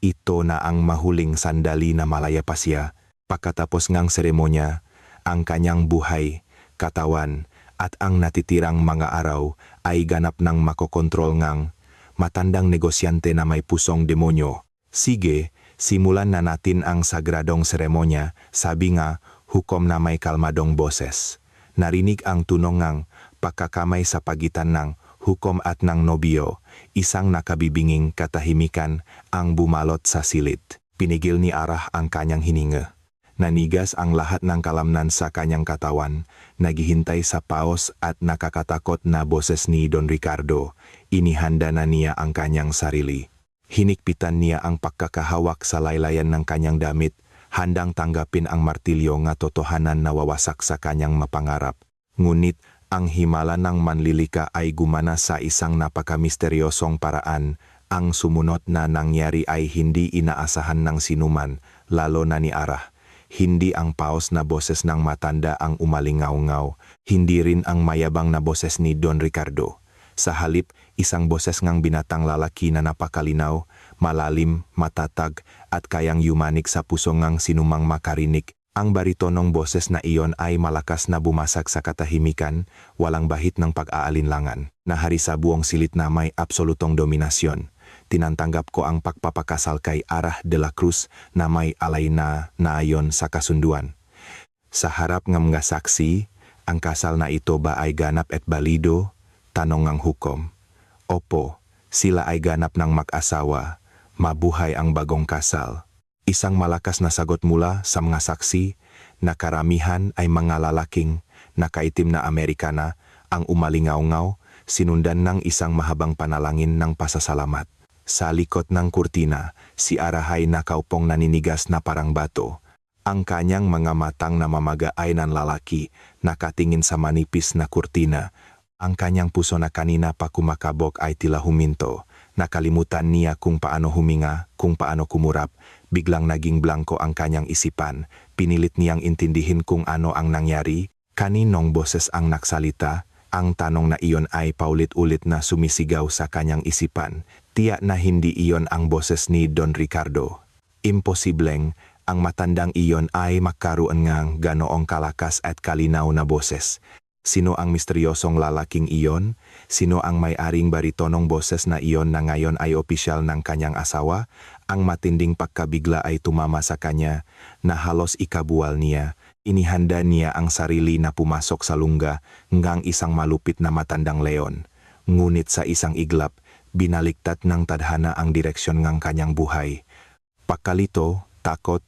Ito na ang mahuling sandali na malaya pa siya. Pagkatapos ngang seremonya, ang kanyang buhay, katawan, at ang natitirang mga araw ay ganap ng makokontrol ngang matandang negosyante na may pusong demonyo. Sige, simulan na natin ang sagradong seremonya, sabi nga, hukom na may kalmadong boses. Narinig ang tunog ng pagkakamay sa pagitan ng hukom at ng nobyo, isang nakabibinging katahimikan ang bumalot sa silid. Pinigil ni Ara ang kanyang hininga. Nanigas ang lahat ng kalamnan sa kanyang katawan, naghihintay sa paos at nakakatakot na boses ni Don Ricardo. Inihanda na niya ang kanyang sarili. Hinikpitan niya ang pagkakahawak sa laylayan ng kanyang damit, handang tanggapin ang martilyo nga totohanan na wawasak sa kanyang mapangarap. Ngunit, ang himala ng manlilika ay gumana sa isang napakamisteryosong paraan. Ang sumunod na nangyari ay hindi inaasahan ng sinuman, lalo na ni Ara. Hindi ang paos na boses ng matanda ang umalingaw-ngaw, hindi rin ang mayabang na boses ni Don Ricardo. Sa halip, isang boses ngang binatang lalaki na napakalinaw, malalim, matatag, at kayang yumanik sa puso ngang sinumang makarinig. Ang baritonong boses na iyon ay malakas na bumasag sa katahimikan, walang bahit ng pag-aalinlangan. Nahari sa buong silit na may absolutong dominasyon. Tinantanggap ko ang pagpapakasal kay Ara de la Cruz na may alay na naayon sa kasunduan. Sa harap ng mga saksi, ang kasal na ito ba ay ganap at balido? Tanong ng hukom. Opo, sila ay ganap ng mag-asawa, mabuhay ang bagong kasal. Isang malakas na sagot mula sa mga saksi na karamihan ay mga lalaking nakaitim na Amerikana ang umalingaw-ngaw, sinundan ng isang mahabang panalangin ng pasasalamat. Sa likod ng kurtina, si Ara ay nakaupong naninigas na parang bato. Ang kanyang mga matang na mamaga ay ng lalaki, nakatingin sa manipis na kurtina. Ang kanyang puso na kanina pa kumakabok ay tila huminto. Nakalimutan niya kung paano huminga, kung paano kumurap. Biglang naging blanko ang kanyang isipan. Pinilit niyang intindihin kung ano ang nangyari. Kaninong boses ang naksalita? Ang tanong na iyon ay paulit-ulit na sumisigaw sa kanyang isipan. Tiyak na hindi iyon ang boses ni Don Ricardo. Imposibleng ang matandang iyon ay magkaroon ng ganoong kalakas at kalinaw na boses. Sino ang misteryosong lalaking iyon? Sino ang may-aring baritonong boses na iyon na ngayon ay opisyal ng kanyang asawa? Ang matinding pagkabigla ay tumama sa kanya na halos ikabuwal niya. Inihanda niya ang sarili na pumasok sa lungga ngang isang malupit na matandang leon. Ngunit sa isang iglap, binaliktat ng tadhana ang direksyon ng kanyang buhay. Pagkalito, takot,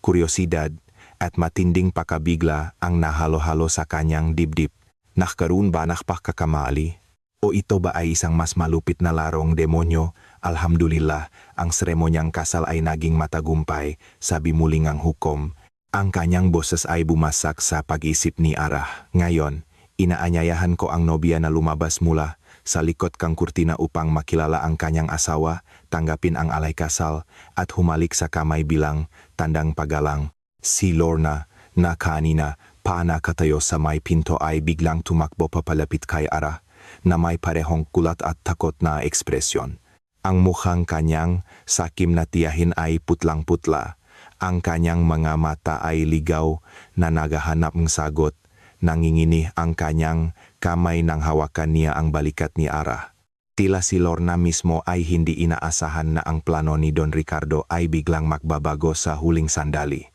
kuryosidad, at matinding pakabigla ang nahalo-halo sa kanyang dibdib. Nakkaroon ba nakpakakamali? O ito ba ay isang mas malupit na larong demonyo? Alhamdulillah, ang seremonyang kasal ay naging matagumpay, sabi muli ng hukom. Ang kanyang boses ay bumasak sa pag-isip ni Ara. Ngayon, inaanyayahan ko ang nobya na lumabas mula sa likod kang kurtina upang makilala ang kanyang asawa, tanggapin ang alay kasal, at humalik sa kamay bilang tandang paggalang. Si Lorna, na kanina pa nakatayo sa may pinto ay biglang tumakbo papalapit kay Ara, na may parehong kulat at takot na ekspresyon. Ang mukhang kanyang sakim na tiyahin ay putlang-putla. Ang kanyang mga mata ay ligaw na naghahanap ng sagot. Nanginginig ang kanyang kamay nang hawakan niya ang balikat ni Ara. Tila si Lorna mismo ay hindi inaasahan na ang plano ni Don Ricardo ay biglang magbabago sa huling sandali.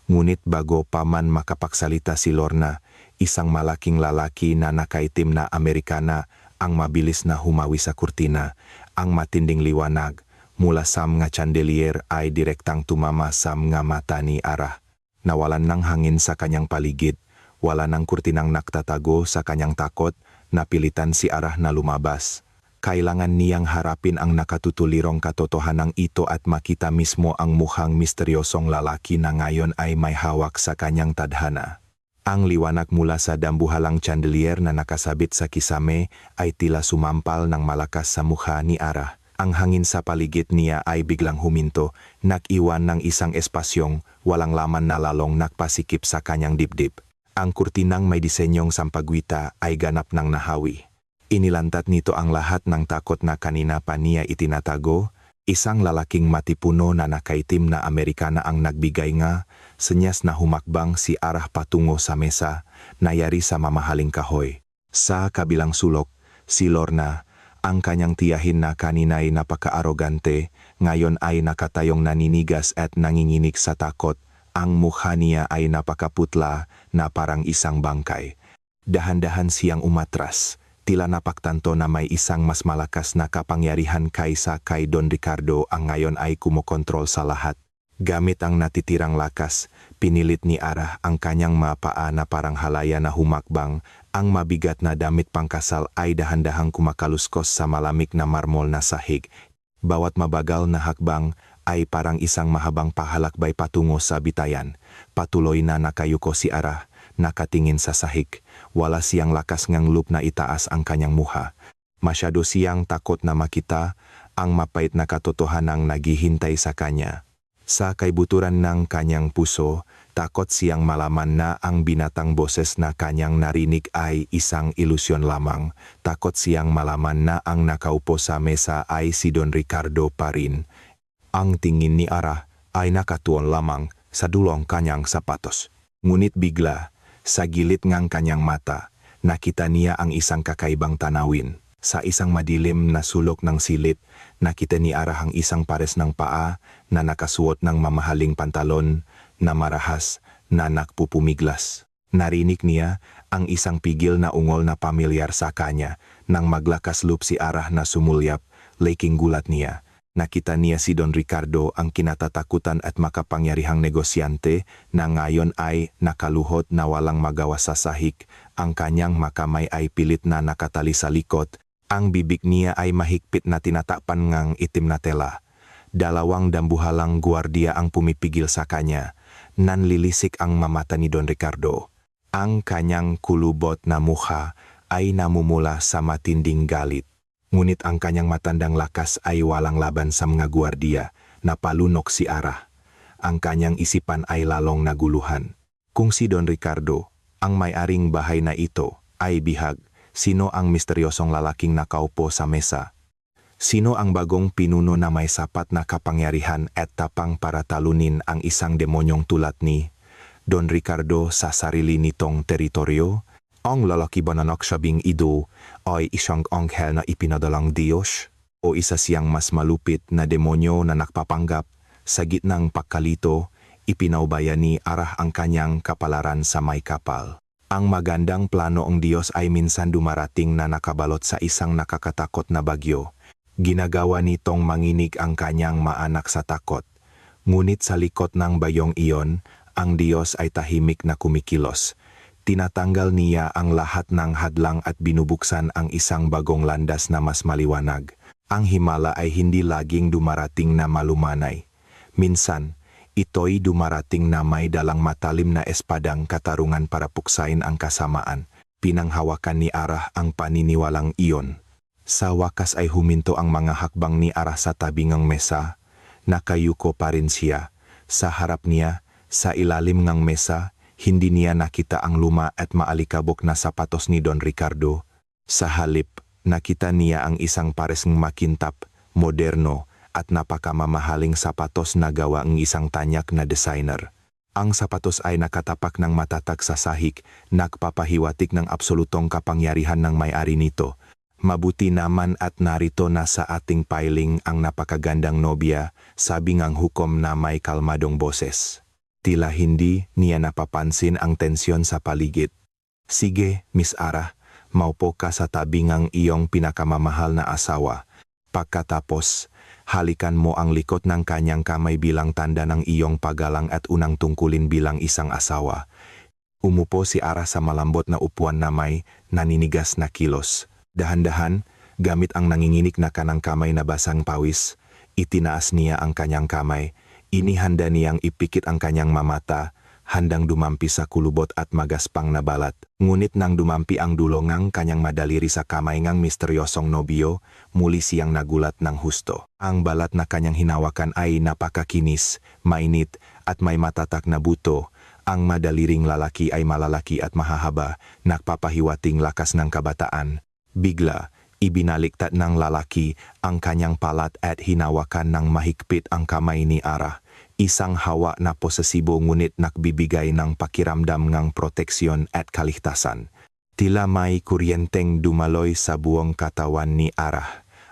Ngunit bago pa man makapagsalita si Lorna, isang malaking lalaki na nakaitim na Amerikana ang mabilis na humawi sa kurtina. Ang matinding liwanag mula sa mga chandelier ay direktang tumama sa mga mata ni Ara. Nawalan ng hangin sa kanyang paligid. Wala ng kurtinang naktatago sa kanyang takot, napilitan si Ara na lumabas. Kailangan niyang harapin ang nakatutulirong katotohanan ito at makita mismo ang mukhang misteryosong lalaki na ngayon ay may hawak sa kanyang tadhana. Ang liwanag mula sa dambuhalang chandelier na nakasabit sa kisame ay tila sumampal ng malakas sa mukha ni Ara. Ang hangin sa paligid niya ay biglang huminto, nag-iwan ng isang espasyong walang laman na lalong nagpasikip sa kanyang dibdib. Ang kurtinang may disenyong sampagwita ay ganap ng nahawi. Inilantat nito ang lahat ng takot na kanina pa niya itinatago. Isang lalaking matipuno na nakaitim na Amerikana ang nagbigay nga, senyas na humakbang si Ara patungo sa mesa, nayari sa mamahaling kahoy. Sa kabilang sulok, si Lorna, ang kanyang tiyahin na kanina'y napaka-arogante, ngayon ay nakatayong naninigas at nanginginig sa takot. Ang mukha niya ay napakaputla na parang isang bangkay. Dahan-dahan siyang umatras, tila napaktanto na may isang mas malakas na kapangyarihan kaysa kay Don Ricardo ang ngayon ay kumokontrol sa lahat. Gamit ang natitirang lakas, pinilit ni Ara ang kanyang mapaa na parang halaya na humakbang. Ang mabigat na damit pangkasal ay dahan-dahang kumakaluskos sa malamig na marmol na sahig. Bawat mabagal na hakbang ay parang isang mahabang pahalakbay patungo sa bitayan. Patuloy na nakayuko si Ara, nakatingin sa sahig. Wala siyang lakas ngang loop na itaas ang kanyang muha. Masyado siyang takot na makita ang mapait na katotohanang naghihintay sa kanya. Sa kaibuturan ng kanyang puso, takot siyang malaman na ang binatang boses na kanyang narinig ay isang ilusyon lamang. Takot siyang malaman na ang nakaupo sa mesa ay si Don Ricardo pa rin. Ang tingin ni Ara ay nakatuon lamang sa dulong kanyang sapatos. Ngunit bigla, sa gilid ng kanyang mata, nakita niya ang isang kakaibang tanawin. Sa isang madilim na sulok ng silid, nakita ni Ara ang isang pares ng paa na nakasuot ng mamahaling pantalon na marahas na nakpupumiglas. Narinig niya ang isang pigil na ungol na pamilyar sa kanya. Nang maglakas loob si Ara na sumulyap, laking gulat niya. Nakita niya si Don Ricardo, ang kinatatakutan at makapangyarihang negosyante na ngayon ay nakaluhod na walang magawa sa sahig. Ang kanyang makamay ay pilit na nakatali sa likod. Ang bibig niya ay mahigpit na tinatakpan ngang itim na tela. Dalawang dambuhalang guardia ang pumipigil sa kanya. Nanlilisik ang mamata ni Don Ricardo. Ang kanyang kulubot na mukha ay namumula sa matinding galit. Ngunit ang kanyang matandang lakas ay walang laban sa mga guardia. Napalunok si Ara. Ang kanyang isipan ay lalong naguluhan. Kung si Don Ricardo, ang may-aring bahay na ito, ay bihag, sino ang misteryosong lalaking nakaupo sa mesa? Sino ang bagong pinuno na may sapat na kapangyarihan at tapang para talunin ang isang demonyong tulad ni Don Ricardo sa sarili nitong teritoryo? Ang lalaki ba na nagsabing ito ay isang anghel na ipinadalang Diyos? O isa siyang mas malupit na demonyo na nakpapanggap? Sa gitnang pagkalito, ipinaubaya ni Ara ang kanyang kapalaran sa may kapal. Ang magandang plano ng Diyos ay minsan dumarating na nakabalot sa isang nakakatakot na bagyo. Ginagawa nitong manginig ang kanyang maanak sa takot. Ngunit sa likod ng bayong iyon, ang Diyos ay tahimik na kumikilos. Tinatanggal niya ang lahat ng hadlang at binubuksan ang isang bagong landas na mas maliwanag. Ang himala ay hindi laging dumarating na malumanay. Minsan, ito'y dumarating na may dalang matalim na espadang katarungan para puksain ang kasamaan. Pinanghawakan ni Ara ang paniniwalang iyon. Sa wakas ay huminto ang mga hakbang ni Ara sa tabi ng mesa. Nakayuko pa rin siya. Sa harap niya, sa ilalim ng mesa, hindi niya nakita ang luma at maalikabok na sapatos ni Don Ricardo. Sa halip, nakita niya ang isang pares ng makintab, moderno, at napakamamahaling sapatos na gawa ng isang tanyak na designer. Ang sapatos ay nakatapak ng matatag sa sahig, nagpapahiwatig ng absolutong kapangyarihan ng may-ari nito. Mabuti naman at narito na sa ating piling ang napakagandang nobya, sabi ngang hukom na may kalmadong boses. Tila hindi niya napapansin ang tensyon sa paligid. Sige, Miss Ara, maupo ka sa tabi ng iyong pinakamamahal na asawa. Pagkatapos, halikan mo ang likod ng kanyang kamay bilang tanda ng iyong paggalang at unang tungkulin bilang isang asawa. Umupo si Ara sa malambot na upuan na may naninigas na kilos. Dahan-dahan, gamit ang nanginginig na kanang kamay na basang pawis, itinaas niya ang kanyang kamay. Inihanda niyang ipikit ang kanyang mamata, handang dumampi sa kulubot at magaspang na balat. Ngunit nang dumampi ang dulo ng kanyang madaliri sa kamay ng misteryosong nobyo, muli siyang nagulat ng husto. Ang balat na kanyang hinawakan ay napakakinis, mainit at may matatak na buto. Ang madaliring lalaki ay malalaki at mahahaba, nagpapahiwating lakas ng kabataan. Bigla, ibinaliktad ng lalaki ang kanyang palat at hinawakan ng mahigpit ang kamay ni Ara. Isang hawa na posesibo ngunit nagbibigay ng pakiramdam ng proteksyon at kaligtasan. Tila may kuryenteng dumaloy sa buong katawan ni Ara.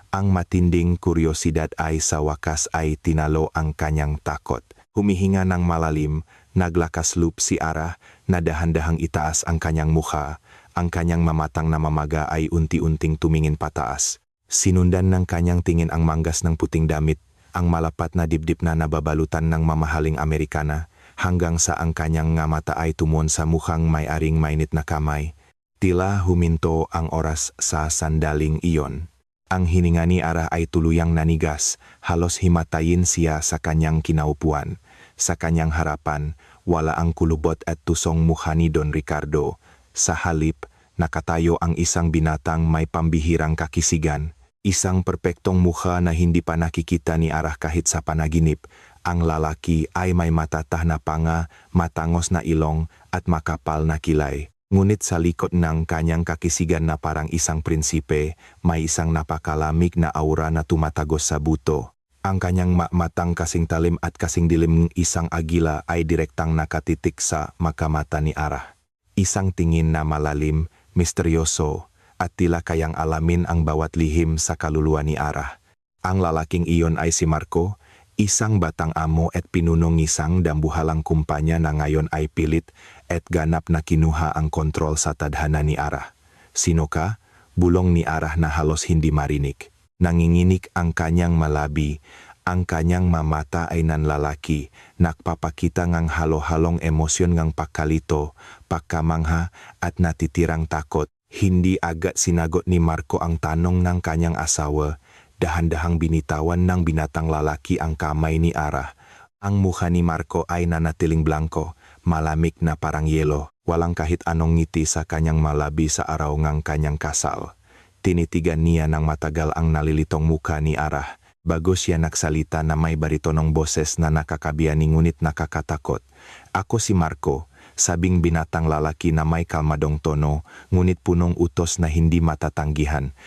Ang matinding kuryosidad ay sa wakas ay tinalo ang kanyang takot. Humihinga ng malalim, naglakasloop si Ara na dahan-dahang itaas ang kanyang mukha. Ang kanyang mamatang na mamaga ay unti-unting tumingin pataas. Sinundan ng kanyang tingin ang manggas ng puting damit, ang malapat na dibdib na nababalutan ng mamahaling Amerikana, hanggang sa ang kanyang nga mata ay tumon sa mukhang may-aring mainit na kamay. Tila huminto ang oras sa sandaling iyon. Ang hininga ni Ara ay tuluyang nanigas, halos himatayin siya sa kanyang kinaupuan. Sa kanyang harapan, wala ang kulubot at tusong mukha ni Don Ricardo. Sa halip, nakatayo ang isang binatang may pambihirang kakisigan. Isang perpektong mukha na hindi pa nakikita ni Ara kahit sa panaginip. Ang lalaki ay may matatah na panga, matangos na ilong at makapal na kilay. Ngunit sa likod ng kanyang kakisigan na parang isang prinsipe, may isang napakalamig na aura na tumatagos sa buto. Ang kanyang matang kasing talim at kasing dilim ng isang agila ay direktang nakatitik sa makamata ni Ara. Isang tingin na malalim, misteryoso, at tila kayang alamin ang bawat lihim sa kaluluwa ni Ara. Ang lalaking iyon ay si Marco, isang batang amo at pinunong isang dambuhalang kumpanya na ngayon ay pilit at ganap na kinuha ang kontrol sa tadhana ni Ara. Sino ka? Bulong ni Ara na halos hindi marinig. Nanginginig ang kanyang malabi. Ang kanyang mamata ay nanlalaki, nagpapakita ng halo-halong emosyon ng pagkalito, pagkamangha at natitirang takot. Hindi agad sinagot ni Marco ang tanong ng kanyang asawa. Dahan-dahang binitawan ng binatang lalaki ang kamay ni Ara. Ang mukha ni Marco ay nanatiling blanko, malamig na parang yelo. Walang kahit anong ngiti sa kanyang malabi sa araw ng kanyang kasal. Tinitigan niya ng matagal ang nalilitong mukha ni Ara. Bago siya nagsalita na may baritonong boses na nakakabiyani ngunit nakakatakot. Ako si Marco, sabing binatang lalaki na may kalmadong tono, ngunit punong utos na hindi matatanggihan.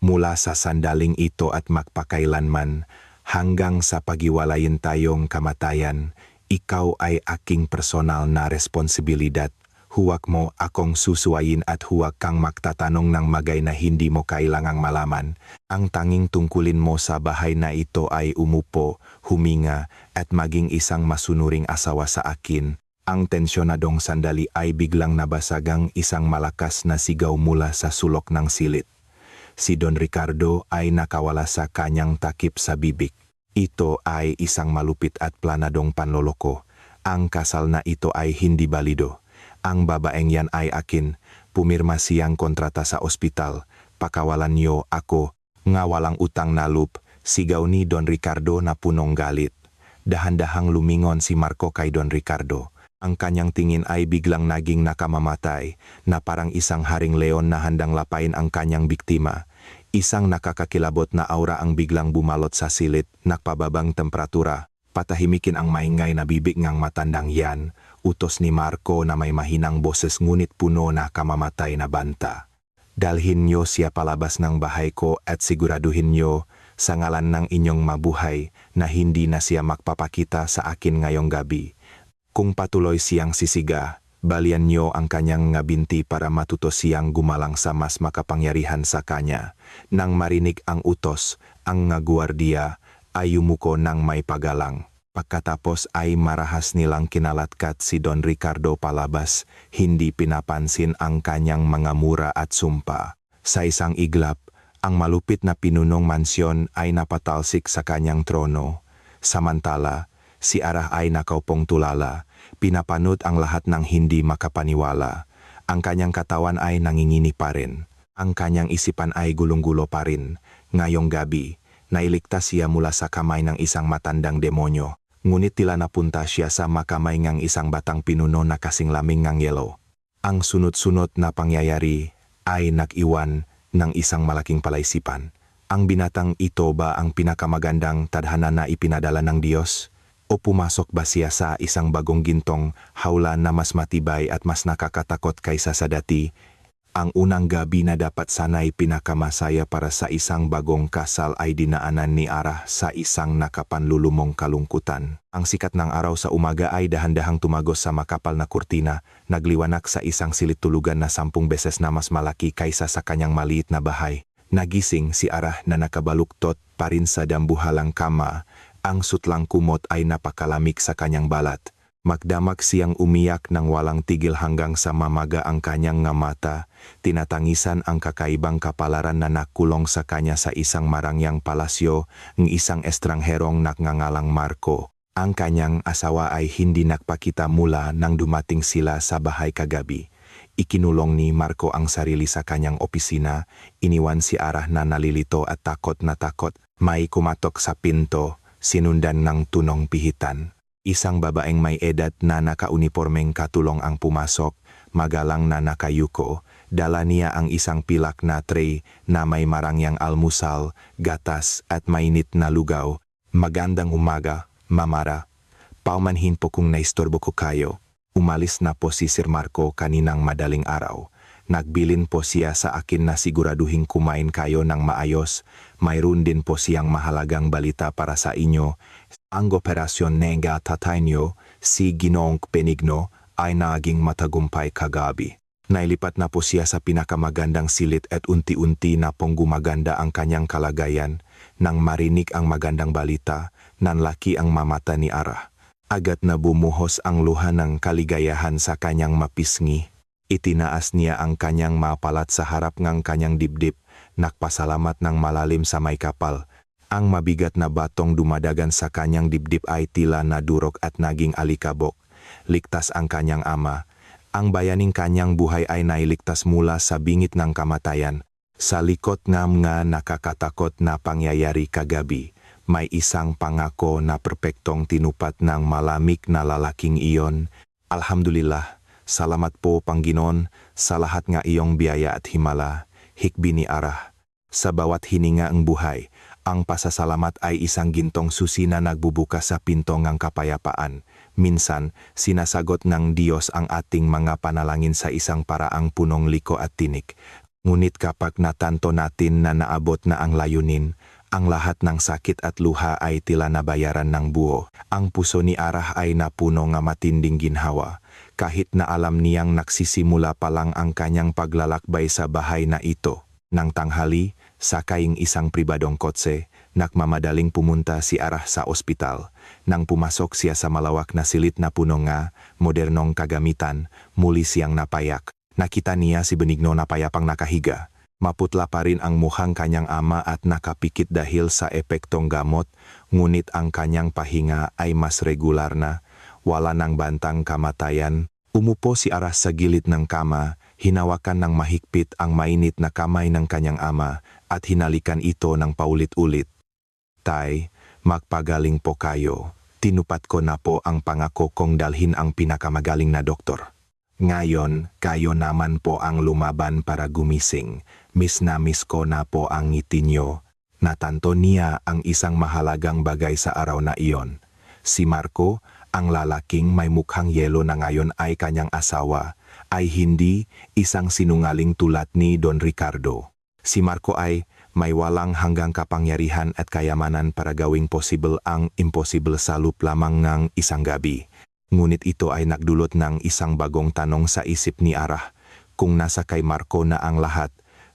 Mula sa sandaling ito at magpakailanman, hanggang sa paghiwalayin tayong kamatayan, ikaw ay aking personal na responsibilidad. Huwag mo akong susuwayin at huwag kang magtatanong ng magay na hindi mo kailangang malaman. Ang tanging tungkulin mo sa bahay na ito ay umupo, huminga, at maging isang masunuring asawa sa akin. Ang tensyonadong sandali ay biglang nabasagang isang malakas na sigaw mula sa sulok ng silid. Si Don Ricardo ay nakawala sa kanyang takip sa bibig. Ito ay isang malupit at planadong panloloko. Ang kasal na ito ay hindi balido. Ang babaeng yan ay akin, pumirma siyang kontrata sa ospital, pakawalan niyo ako, nga walang utang na loop, sigaw ni Don Ricardo na punong galit. Dahan-dahang lumingon si Marco kay Don Ricardo. Ang kanyang tingin ay biglang naging nakamamatay, na parang isang haring leon na handang lapain ang kanyang biktima. Isang nakakakilabot na aura ang biglang bumalot sa silid, nakpababang temperatura. Patahimikin ang maingay na bibig ngang matandang yan, utos ni Marco na may mahinang boses ngunit puno na kamamatay na banta. Dalhin niyo siya palabas ng bahay ko at siguraduhin niyo sa ngalan ng inyong mabuhay na hindi na siya magpapakita sa akin ngayong gabi. Kung patuloy siyang sisiga, balian niyo ang kanyang ngabinti para matuto siyang gumalang sa mas makapangyarihan sa kanya. Nang marinig ang utos, ang ngagwardiya ay yumuko ng may pagalang. Pagkatapos ay marahas nilang kinalatkat si Don Ricardo palabas, hindi pinapansin ang kanyang mga mura at sumpa. Sa isang iglap, ang malupit na pinunong mansyon ay napatalsik sa kanyang trono. Samantala, si Arah ay nakaupong tulala, pinapanood ang lahat ng hindi makapaniwala. Ang kanyang katawan ay nangingini pa rin. Ang kanyang isipan ay gulong-gulo pa rin. Ngayong gabi, nailigtas siya mula sa kamay ng isang matandang demonyo. Ngunit tila napunta siya sa makamay ng isang batang pinuno na kasing laming ng yelo. Ang sunod-sunod na pangyayari ay nag-iwan ng isang malaking palaisipan. Ang binatang ito ba ang pinakamagandang tadhana na ipinadala ng Diyos? O pumasok ba siya sa isang bagong gintong hawla na mas matibay at mas nakakatakot kaysa sa dati? Ang unang gabi na dapat sana'y pinakamasaya para sa isang bagong kasal ay dinaanan ni Arah sa isang nakapanlulumong kalungkutan. Ang sikat ng araw sa umaga ay dahan-dahang tumagos sa makapal na kurtina, nagliwanak sa isang silid tulugan na 10 beses na mas malaki kaysa sa kanyang maliit na bahay. Nagising si Arah na nakabaluktot pa rin sa dambuhalang kama, ang sutlang kumot ay napakalamig sa kanyang balat. Magdamag siyang umiyak ng walang tigil hanggang sa mamaga ang kanyang nga mata, tinatangisan ang kakaibang kapalaran na nakulong sa kanya sa isang marangyang palasyo ng isang estrangherong nagngangalang Marco. Ang kanyang asawa ay hindi nagpakita mula nang dumating sila sa bahay kagabi. Ikinulong ni Marco ang sarili sa kanyang opisina, iniwan si Arah na nalilito at takot na takot. May kumatok sa pinto, sinundan ng tunong pihitan. Isang babaeng may edad na nakaunipormeng katulong ang pumasok, magalang na nakayuko. Dala niya ang isang pilak na tray na may marangyang almusal, gatas at mainit na lugaw. Magandang umaga, Mamara. Paumanhin po kung naistorbo ko kayo. Umalis na po si Sir Marco kaninang madaling araw. Nagbilin po siya sa akin na siguraduhin kumain kayo ng maayos. Mayroon din po siyang mahalagang balita para sa inyo. Ang operasyon Nenga tatay niyo, si Ginoong Benigno, ay naging matagumpay kagabi. Nailipat na po siya sa pinakamagandang silid at unti-unti na pong gumaganda ang kanyang kalagayan. Nang marinig ang magandang balita, nanlaki ang mamata ni Arah. Agad na bumuhos ang luha ng kaligayahan sa kanyang mapisngi. Itinaas niya ang kanyang mapalat sa harap ng kanyang dibdib, nakpasalamat ng malalim sa may kapal. Ang mabigat na batong dumadagan sa kanyang dibdib ay tila nadurog at naging alikabok. Ligtas ang kanyang ama. Ang bayaning kanyang buhay ay nailigtas mula sa bingit ng kamatayan. Sa likod ng mga nakakatakot na pangyayari kagabi, may isang pangako na perpektong tinupat ng malamig na lalaking iyon. Alhamdulillah. Salamat po Panginoon sa lahat nga iyong biyaya at himala, hikbi ni Arah. Sa bawat hininga ang buhay, ang pasasalamat ay isang gintong susi na nagbubukas sa pinto ng kapayapaan. Minsan, sinasagot ng Diyos ang ating mga panalangin sa isang paraang punong liko at tinik. Ngunit kapag natanto natin na naabot na ang layunin, ang lahat ng sakit at luha ay tila nabayaran ng buo. Ang puso ni Arah ay napuno ng matinding ginhawa. Kahit na alam niyang nagsisimula pa lang ang kanyang paglalakbay sa bahay na ito. Nang tanghali, sakaying isang pribadong kotse, nakmamadaling pumunta si Arah sa ospital. Nang pumasok siya sa malawak na silid na puno nga, modernong kagamitan, muli siyang napayak. Nakita niya si Benigno na payapang nakahiga. Maputla pa rin ang mukhang kanyang ama at nakapikit dahil sa epektong gamot, ngunit ang kanyang pahinga ay mas regular na. Wala nang bantang kamatayan. Umupo si Arah sa gilid ng kama, hinawakan ng mahigpit ang mainit na kamay ng kanyang ama at hinalikan ito ng paulit-ulit. Tay, magpagaling po kayo. Tinupat ko na po ang pangako kong dalhin ang pinakamagaling na doktor. Ngayon, kayo naman po ang lumaban para gumising. Miss na miss ko na po ang ngiti nyo. Natanto niya ang isang mahalagang bagay sa araw na iyon. Si Marco, ang lalaking may mukhang yelo na ngayon ay kanyang asawa, ay hindi isang sinungaling tulad ni Don Ricardo. Si Marco ay may walang hanggang kapangyarihan at kayamanan para gawing possible ang impossible sa loob lamang ng isang gabi. Ngunit ito ay nagdulot ng isang bagong tanong sa isip ni Arah. Kung nasa kay Marco na ang lahat,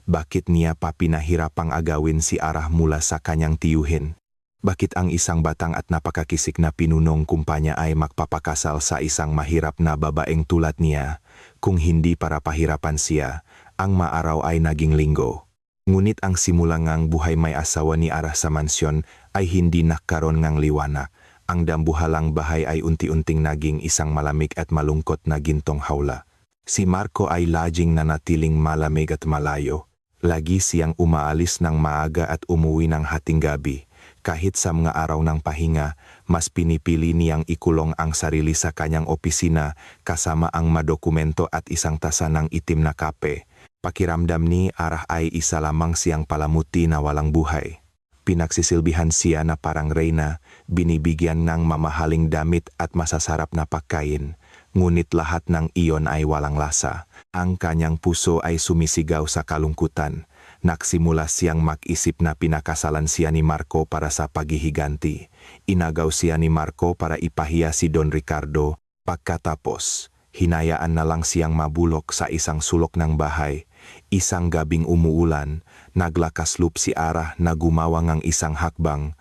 bakit niya pa pinahirapang agawin si Arah mula sa kanyang tiyuhin? Bakit ang isang batang at napakakisik na pinunong kumpanya ay magpapakasal sa isang mahirap na babaeng tulad niya? Kung hindi para pahirapan siya, ang maaraw ay naging linggo. Ngunit ang simula ngang buhay may asawa ni Arah sa mansyon ay hindi nagkaroon ngang liwanag. Ang dambuhalang bahay ay unti-unting naging isang malamig at malungkot na gintong hawla. Si Marco ay laging nanatiling malamig at malayo. Lagi siyang umaalis ng maaga at umuwi ng hating gabi. Kahit sa mga araw ng pahinga, mas pinipili niyang ikulong ang sarili sa kanyang opisina kasama ang madokumento at isang tasa ng itim na kape. Pakiramdam ni Arah ay isa lamang siyang palamuti na walang buhay. Pinagsisilbihan siya na parang reyna, binibigyan ng mamahaling damit at masasarap na pagkain. Ngunit lahat ng iyon ay walang lasa. Ang kanyang puso ay sumisigaw sa kalungkutan. Nagsimula siyang mag-isip na pinakasalan siya ni Marco para sa paghihiganti. Inagaw siya ni Marco para ipahiya si Don Ricardo. Pagkatapos, hinayaan na lang siyang mabulok sa isang sulok ng bahay. Isang gabing umuulan, naglakasloop si Arah na gumawa ng isang hakbang.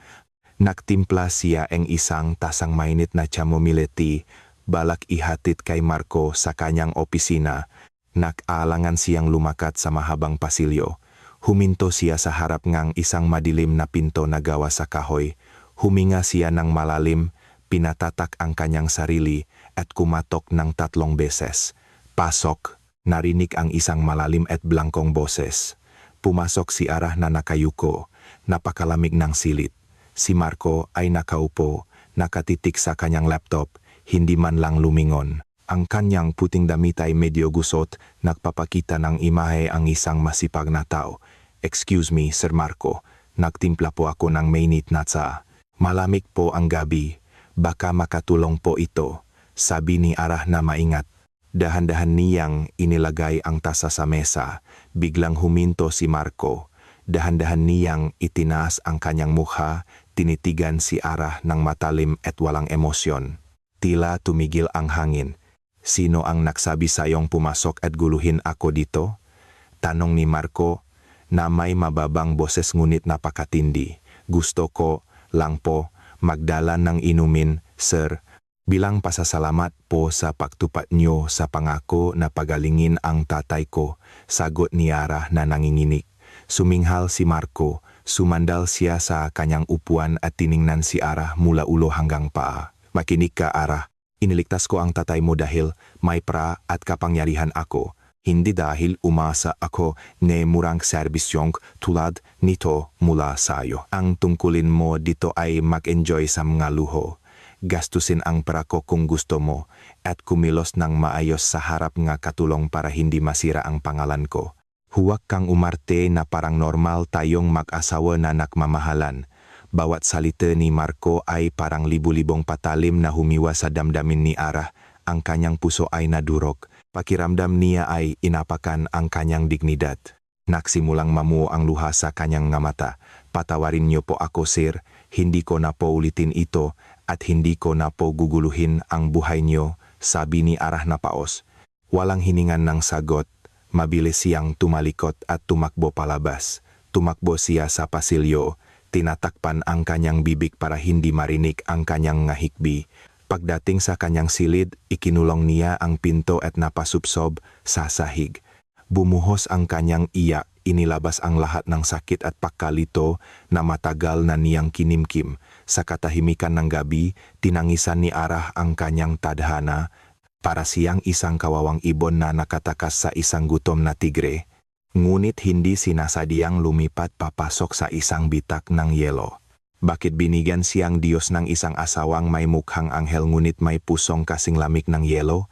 Nagtimpla siya ng isang tasang mainit na chamomile tea, balak ihatid kay Marco sa kanyang opisina. Nag-aalangan siyang lumakat sa mahabang pasilyo. Huminto siya sa harap ng isang madilim na pinto na gawa sa kahoy. Huminga siya ng malalim, pinatatak ang kanyang sarili at kumatok ng 3 beses. Pasok, narinig ang isang malalim at blangkong boses. Pumasok si Arah na nakayuko, napakalamig ng silit. Si Marco ay nakaupo, nakatitik sa kanyang laptop, hindi man lang lumingon. Ang kanyang puting damit ay medyo gusot, nagpapakita ng imahe ang isang masipag na tao. Excuse me, Sir Marco, nagtimpla po ako ng mainit na tsa. Malamig po ang gabi, baka makatulong po ito, sabi ni Arah na maingat. Dahan-dahan niyang inilagay ang tasa sa mesa, biglang huminto si Marco. Dahan-dahan niyang itinaas ang kanyang mukha, tinitigan si Arah ng matalim at walang emosyon. Tila tumigil ang hangin. Sino ang nagsabi sayong pumasok at guluhin ako dito? Tanong ni Marco, na may mababang boses ngunit napakatindi. Gusto ko lang po magdala ng inumin, sir. Bilang pasasalamat po sa pagtupad niyo sa pangako na pagalingin ang tatay ko, sagot ni Arah na nanginginig. Suminghal si Marco, sumandal siya sa kanyang upuan at tiningnan si Arah mula ulo hanggang paa. Makinig ka, Arah. Iniligtas ko ang tatay mo dahil may pra at kapangyarihan ako. Hindi dahil umasa ako na murang serbisyong tulad nito mula sayo. Ang tungkulin mo dito ay mag-enjoy sa mga luho. Gastusin ang pera ko kung gusto mo at kumilos ng maayos sa harap nga katulong para hindi masira ang pangalan ko. Huwag kang umarte na parang normal tayong mag-asawa na nakmamahalan. Bawat salita ni Marco ay parang libu-libong patalim na humiwa sa damdamin ni Arah. Ang kanyang puso ay nadurog. Pakiramdam niya ay inapakan ang kanyang dignidad. Nagsimulang mamuo ang luha sa kanyang nga mata. Patawarin niyo po ako, sir. Hindi ko na po ulitin ito at hindi ko na po guguluhin ang buhay niyo, sabi ni Arah na paos. Walang hiningan ng sagot. Mabilis siyang tumalikot at tumakbo palabas. Tumakbo siya sa pasilyo. Tinatakpan ang kanyang bibig para hindi marinig ang kanyang ngahikbi. Pagdating sa kanyang silid, ikinulong niya ang pinto at napasubsob sa sahig. Bumuhos ang kanyang iyak, inilabas ang lahat ng sakit at pagkalito na matagal na niyang kinimkim. Sa katahimikan ng gabi, tinangisan ni Arah ang kanyang tadhana para siyang isang kawawang ibon na nakatakas sa isang gutom na tigre. Ngunit hindi sinasadyang lumipat papasok sa isang bitak ng yelo. Bakit binigyan siyang Diyos ng isang asawang may mukhang anghel ngunit may pusong kasing lamig ng yelo?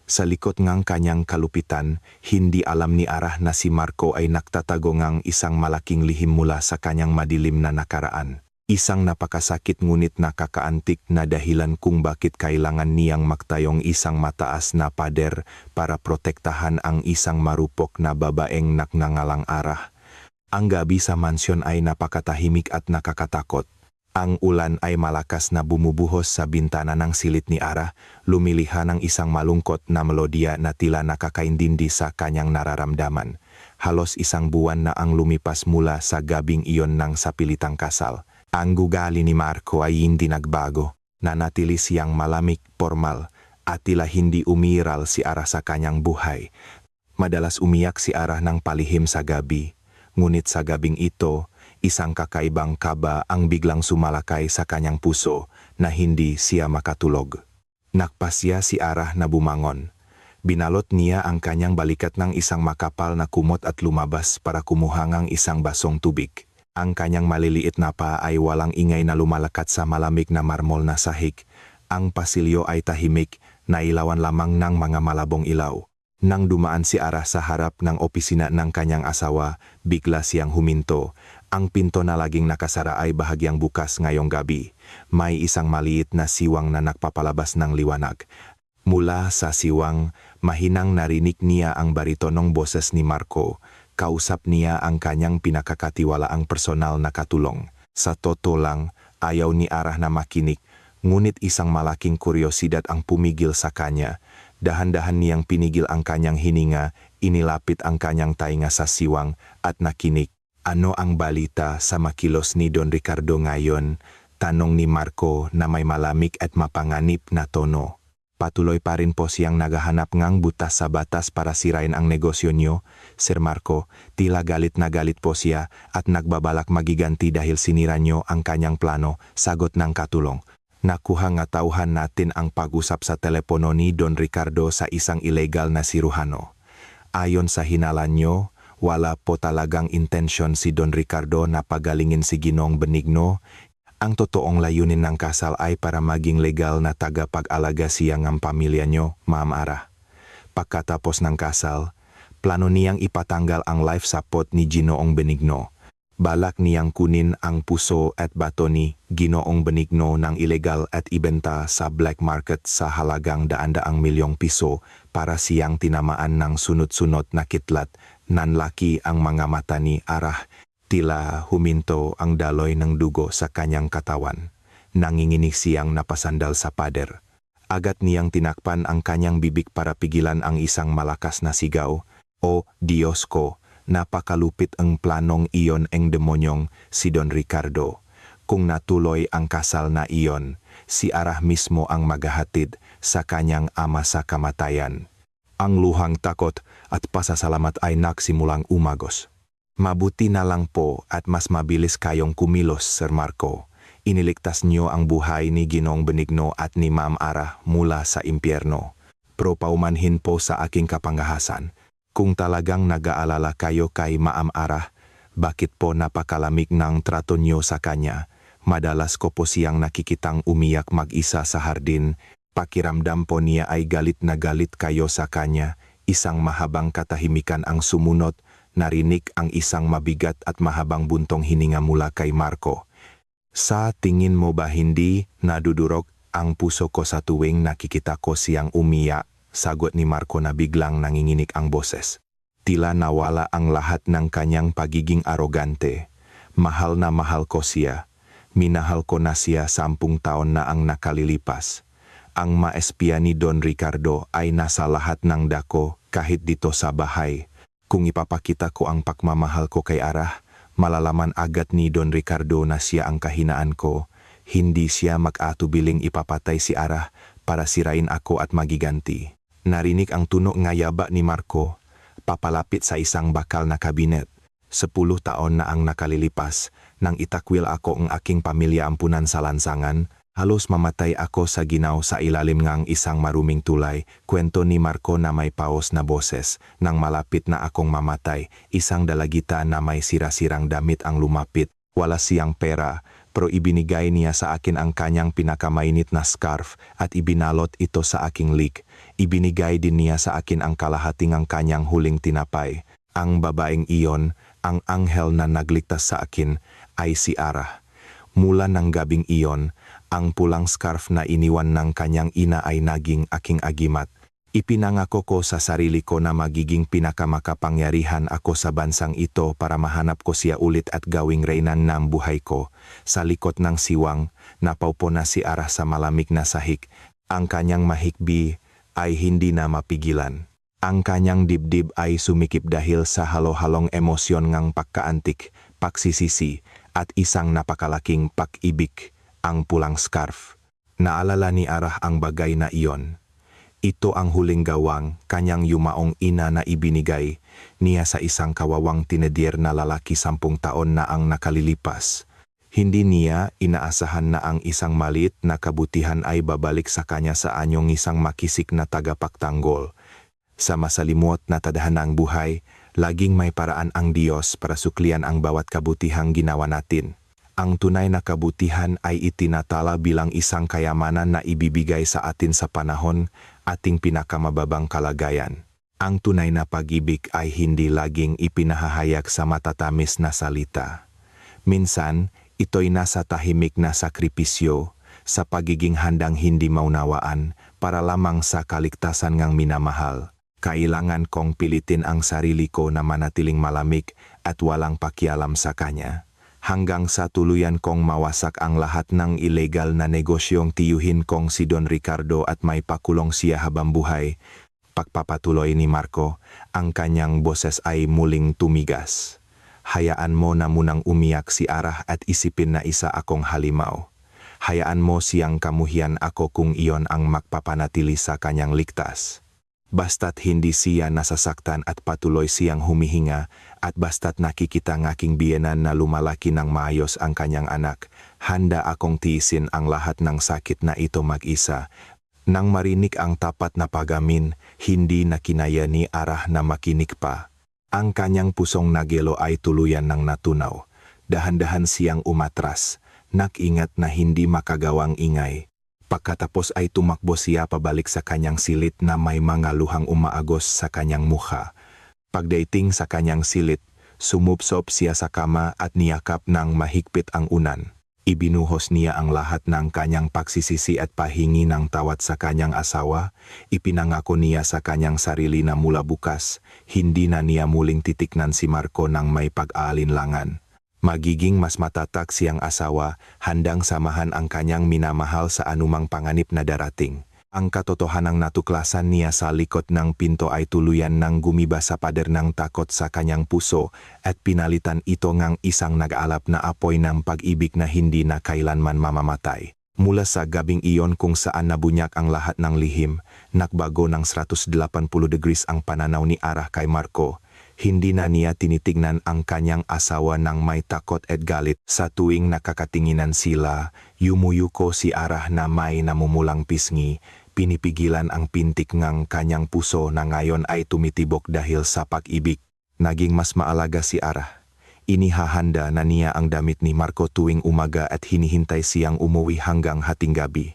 Sa likod ngang kanyang kalupitan, hindi alam ni Arah na si Marco ay nagtatago ngang isang malaking lihim mula sa kanyang madilim na nakaraan. Isang napakasakit ngunit nakakaantik na dahilan kung bakit kailangan niyang magtayong isang mataas na pader para protektahan ang isang marupok na babaeng nagngangalang Arah. Ang gabi sa mansyon ay napakatahimik at nakakatakot. Ang ulan ay malakas na bumubuhos sa bintana ng silid ni Arah, lumiliha ng isang malungkot na melodiya na tila nakakaintindi sa kanyang nararamdaman. Halos isang buwan na ang lumipas mula sa gabing iyon ng sapilitang kasal. Ang ugali ni Marco ay hindi nagbago, nanatili siyang malamig, formal, at tila hindi umiral si Arah sa kanyang buhay. Madalas umiyak si Arah ng palihim sa gabi, ngunit sa gabing ito, isang kakaibang kaba ang biglang sumalakay sa kanyang puso na hindi siya makatulog. Nakpasya si Arah na bumangon. Binalot niya ang kanyang balikat ng isang makapal na kumot at lumabas para kumuha ng isang basong tubig. Ang kanyang maliliit na paa ay walang ingay na lumalakat sa malamig na marmol na sahig. Ang pasilyo ay tahimik, nailawan lamang ng mga malabong ilaw. Nang dumaan si Arah sa harap ng opisina ng kanyang asawa, bigla siyang huminto. Ang pinto na laging nakasara ay bahagyang bukas ngayong gabi. May isang maliit na siwang na nagpapalabas ng liwanag. Mula sa siwang, mahinang narinig niya ang baritonong boses ni Marco. Kausap niya ang kanyang pinakakatiwalaang personal na katulong. Sa totoo lang, ayaw ni Arah na makinig, ngunit isang malaking kuryosidad ang pumigil sa kanya. Dahan-dahan niyang pinigil ang kanyang hininga, inilapit ang kanyang tainga sa siwang at nakinig. Ano ang balita sa makilos ni Don Ricardo ngayon? Tanong ni Marco na may malamig at mapanganib na tono. Patuloy pa rin po siyang naghahanap ngang butas sa batas para sirain ang negosyo niyo, Sir Marco. Tila galit na galit po siya at nagbabalak magiganti dahil sinira niyo ang kanyang plano, sagot ng katulong. Nakuha nga tauhan natin ang pag-usap sa telepono ni Don Ricardo sa isang ilegal na siruhano. Ayon sa hinala niyo, wala po talagang intensyon si Don Ricardo na pagalingin si Ginoong Benigno. Ang totoong layunin ng kasal ay para maging legal na tagapag-alaga siya ng pamilya niyo, Ma'am Arah. Pagkatapos ng kasal, plano niyang ipatanggal ang life support ni Ginoong Benigno. Balak niyang kunin ang puso at bato ni Ginoong Benigno ng ilegal at ibenta sa black market sa halagang daan-daang milyong piso para siyang tinamaan ng sunod-sunod na kitlat. Nanlaki ang mga mata ni Arah. Tila huminto ang daloy ng dugo sa kanyang katawan. Nanginginig siyang napasandal sa pader. Agad niyang tinakpan ang kanyang bibig para pigilan ang isang malakas na sigaw. O Diyos ko! Napakalupit ang planong iyon ng demonyong si Don Ricardo. Kung natuloy ang kasal na iyon, si Arah mismo ang maghahatid sa kanyang ama sa kamatayan. Ang luhang takot at pasasalamat ay nagsimulang umagos. Mabuti na lang po at mas mabilis kayong kumilos, Sir Marco. Iniligtas niyo ang buhay ni Ginoong Benigno at ni Ma'am Arah mula sa impyerno. Paumanhin po sa aking kapangahasan. Kung talagang nag-aalala kayo kay Ma'am Arah, bakit po napakalamig ng trato niyo sa kanya? Madalas ko po siyang nakikitang umiyak mag-isa sa hardin. Pakiramdam po niya ay galit na galit kayo sa kanya. Isang mahabang katahimikan ang sumunod. Narinig ang isang mabigat at mahabang buntong hininga mula kay Marco. Sa tingin mo ba hindi nadudurog ang puso ko sa tuwing nakikita ko siyang umiyak? Sagot ni Marco na biglang nanginginig ang boses. Tila nawala ang lahat ng kanyang pagiging arogante. Mahal na mahal ko siya. Minahal ko na siya 10 taon na ang nakalilipas. Ang maespia ni Don Ricardo ay nasa lahat ng dako kahit dito sa bahay. Kung ipapakita ko ang pagmamahal ko kay Arah, malalaman agad ni Don Ricardo na siya ang kahinaan ko. Hindi siya mag-atubiling ipapatay si Arah para sirain ako at magiganti. Narinig ang tunog ng yaba ni Marco, papalapit sa isang bakal na kabinet. 10 taon na ang nakalilipas, nang itakwil ako ang aking pamilya ampunan sa lansangan, halos mamatay ako sa ginaw sa ilalim ng isang maruming tulay. Kwento ni Marco na may paos na boses. Nang malapit na akong mamatay, isang dalagita na may sira-sirang damit ang lumapit. Wala siyang pera, Pero ibinigay niya sa akin ang kanyang pinakamainit na scarf at ibinalot ito sa aking lik. Ibinigay din niya sa akin ang kalahating ang kanyang huling tinapay. Ang babaeng iyon, ang anghel na nagligtas sa akin, ay si Arah. Mula ng gabing iyon, ang pulang scarf na iniwan ng kanyang ina ay naging aking agimat. Ipinangako ko sa sarili ko na magiging pinakamakapangyarihan ako sa bansang ito para mahanap ko siya ulit at gawing reynan ng buhay ko. Sa likod ng siwang, napaupo na si Arah sa malamig na sahig. Ang kanyang mahikbi ay hindi na mapigilan. Ang kanyang dibdib ay sumikip dahil sa halo-halong emosyon ngang pagkaantik, pagsisisi, at isang napakalaking pag-ibig, ang pulang scarf. Naalala ni Arah ang bagay na iyon. Ito ang huling gawang kanyang yumaong ina na ibinigay niya sa isang kawawang tinedier na lalaki 10 taon na ang nakalilipas. Hindi niya inaasahan na ang isang maliit na kabutihan ay babalik sa kanya sa anyong isang makisik na tagapagtanggol. Sa masalimuot na tadhanang buhay, laging may paraan ang Diyos para suklian ang bawat kabutihang ginawa natin. Ang tunay na kabutihan ay itinatala bilang isang kayamanan na ibibigay sa atin sa panahon ating pinakamababang kalagayan. Ang tunay na pag-ibig ay hindi laging ipinahahayag sa matatamis na salita. Minsan, ito'y nasa tahimik na sakripisyo, sa pagiging handang hindi maunawaan para lamang sa kaligtasan ngang minamahal. Kailangan kong pilitin ang sarili ko na manatiling malamig at walang pakialam sa kanya. Hanggang sa tuluyan kong mawasak ang lahat ng ilegal na negosyong tiyuhin kong si Don Ricardo at may pakulong siya habang buhay. Pagpapatuloy ni Marco, ang kanyang boses ay muling tumigas. Hayaan mo na munang umiyak si Arah at isipin na isa akong halimaw. Hayaan mo siyang kamuhian ako kung iyon ang magpapanatili sa kanyang ligtas. Basta't hindi siya nasasaktan at patuloy siyang humihinga at basta't nakikita ng aking biyenan na lumalaki ng maayos ang kanyang anak, handa akong tiisin ang lahat ng sakit na ito mag-isa. Nang marinig ang tapat na pagamin, hindi na kinaya ni Arah na makinig pa. Ang kanyang pusong nagelo ay tuluyan ng natunaw. Dahan-dahan siyang umatras, nag-ingat na hindi makagawang ingay. Pagkatapos ay tumakbo siya pabalik sa kanyang silid na may mga luhang umaagos sa kanyang mukha. Pagdating sa kanyang silid, sumupsop siya sa kama at niyakap ng mahigpit ang unan. Ibinuhos niya ang lahat ng kanyang pagsisisi at pahingi ng tawad sa kanyang asawa. Ipinangako niya sa kanyang sarili na mula bukas, hindi na niya muling titiknan si Marco ng may pag-aalinlangan. Magiging mas matatak siyang asawa, handang samahan ang kanyang minamahal sa anumang panganib na darating. Ang katotohanang natuklasan niya sa likod ng pinto ay tuluyan ng gumiba sa pader ng takot sa kanyang puso at pinalitan ito ng isang nag-alap na apoy ng pag-ibig na hindi na kailanman mamamatay. Mula sa gabing iyon kung saan nabunyak ang lahat ng lihim, nagbago ng 180 degrees ang pananaw ni Arah kay Marco. Hindi na niya tinitignan ang kanyang asawa ng may takot at galit. Sa tuwing nakakatinginan sila, yumuyuko si Arah na may namumulang pisngi, pinipigilan ang pintik ng kanyang puso na ngayon ay tumitibok dahil sa pag-ibig. Naging mas maalaga si Arah. Inihahanda na niya ang damit ni Marco tuwing umaga at hinihintay siyang umuwi hanggang hating gabi.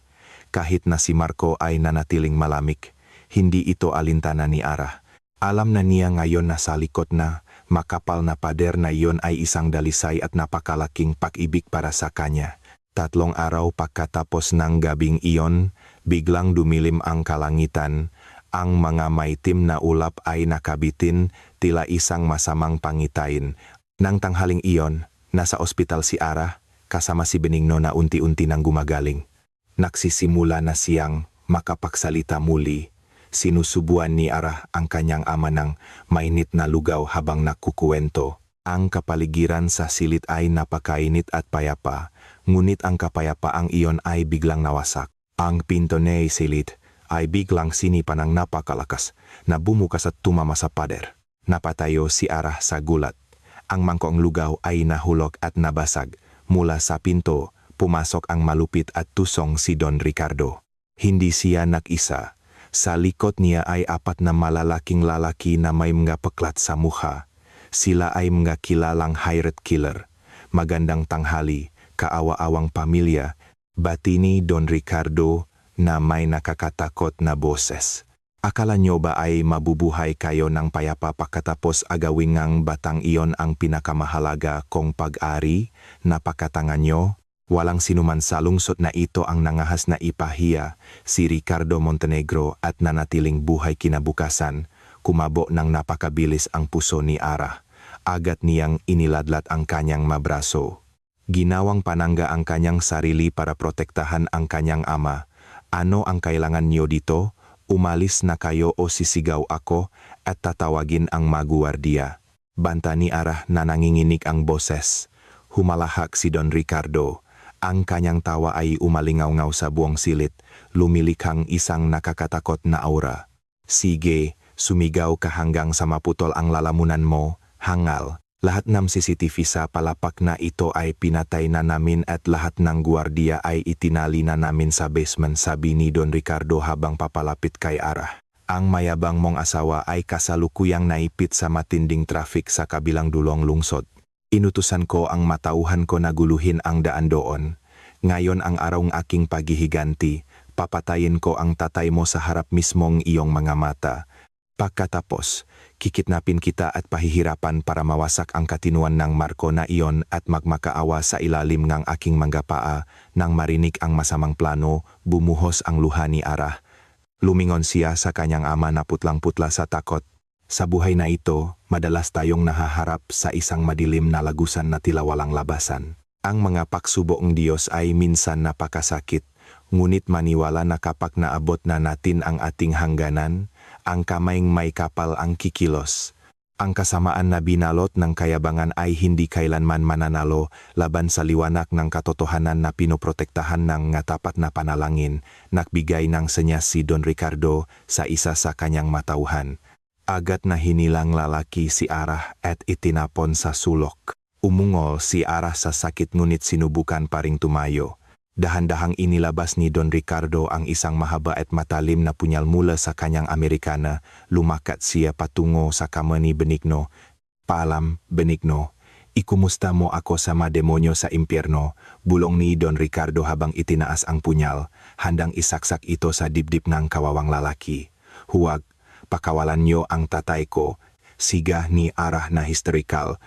Kahit na si Marco ay nanatiling malamig, hindi ito alintana ni Arah. Alam na niya ngayon na sa likod na, makapal na pader na iyon ay isang dalisay at napakalaking pag-ibig para sa kanya. 3 araw pagkatapos ng gabing iyon, biglang dumilim ang kalangitan. Ang mga maitim na ulap ay nakabitin, tila isang masamang pangitain. Nang tanghaling iyon, nasa ospital si Arah, kasama si Benigno na unti-unti nang gumagaling. Nagsisimula na siyang makapagsalita muli. Sinusubuan ni Arah ang kanyang ama ng mainit na lugaw habang nakukuwento. Ang kapaligiran sa silid ay napakainit at payapa, ngunit ang kapayapaang iyon ay biglang nawasak. Ang pinto ni silid ay biglang sinipa ng napakalakas na bumukas at tumama sa pader. Napatayo si Arah sa gulat. Ang mangkong lugaw ay nahulog at nabasag. Mula sa pinto, pumasok ang malupit at tusong si Don Ricardo. Hindi siya nag-isa. Sa likod niya ay 4 na malalaking lalaki na may mga peklat sa mukha. Sila ay mga kilalang hired killer. Magandang tanghali, kaawa-awang pamilya, bati ni Don Ricardo na may nakakatakot na boses. Akala nyo ba ay mabubuhay kayo ng payapa pagkatapos agawin ngang batang iyon ang pinakamahalaga kong pag-ari? Napakatangan nyo? Walang sinuman sa lungsod na ito ang nangahas na ipahiya si Ricardo Montenegro at nanatiling buhay kinabukasan. Kumabo ng napakabilis ang puso ni Ara. Agad niyang iniladlat ang kanyang mabraso. Ginawang panangga ang kanyang sarili para protektahan ang kanyang ama. Ano ang kailangan niyo dito? Umalis na kayo o sisigaw ako at tatawagin ang maguwardiya. Banta ni Ara na nanginginig ang boses. Humalahak si Don Ricardo. Ang kanyang tawa ay umalingaw-ngaw sa buong silit, lumilikhang isang nakakatakot na aura. Sige, sumigaw ka hanggang sa maputol ang lalamunan mo, hangal. Lahat ng CCTV sa palapak na ito ay pinatay na namin at lahat ng gwardiya ay itinali na namin sa basement, sabi ni Don Ricardo habang papalapit kay Ara. Ang mayabang mong asawa ay kasalukuyang naipit sa matinding traffic sa kabilang dulong lungsod. Inutusan ko ang matauhan ko na guluhin ang daan doon. Ngayon ang araw ng aking paghihiganti, papatayin ko ang tatay mo sa harap mismong iyong mga mata. Pagkatapos, kikitnapin kita at pahihirapan para mawasak ang katinuan ng Marco na iyon at magmakaawa sa ilalim ng aking mga paa. Nang marinig ang masamang plano, bumuhos ang luha ni Ara. Lumingon siya sa kanyang ama na putlang-putla sa takot. Sa buhay na ito, madalas tayong nahaharap sa isang madilim na lagusan na tila walang labasan. Ang mga pagsubok ng Diyos ay minsan napakasakit, ngunit maniwala na kapag naabot na natin ang ating hangganan, ang kamayng may kapal ang kikilos. Ang kasamaan na binalot ng kayabangan ay hindi kailanman mananalo laban sa liwanag ng katotohanan na pinoprotektahan ng tapat na panalangin, nagbigay ng senyas si Don Ricardo sa isa sa kanyang matauhan. Agad na hinilang lalaki si Ara at itinapon sa sulok. Umungol si Ara sa sakit ngunit sinubukan pa ring tumayo. Dahan-dahang inilabas ni Don Ricardo ang isang mahaba at matalim na punyal mula sa kanyang Amerikana. Lumakat siya patungo sa kama ni Benigno. Paalam, Benigno. Ikumusta mo ako sa mga demonyo sa impyerno, bulong ni Don Ricardo habang itinaas ang punyal, handang isaksak ito sa dibdib ng kawawang lalaki. Huwag, pakawalan niyo ang tatay ko, siga ni Ara na hysterical.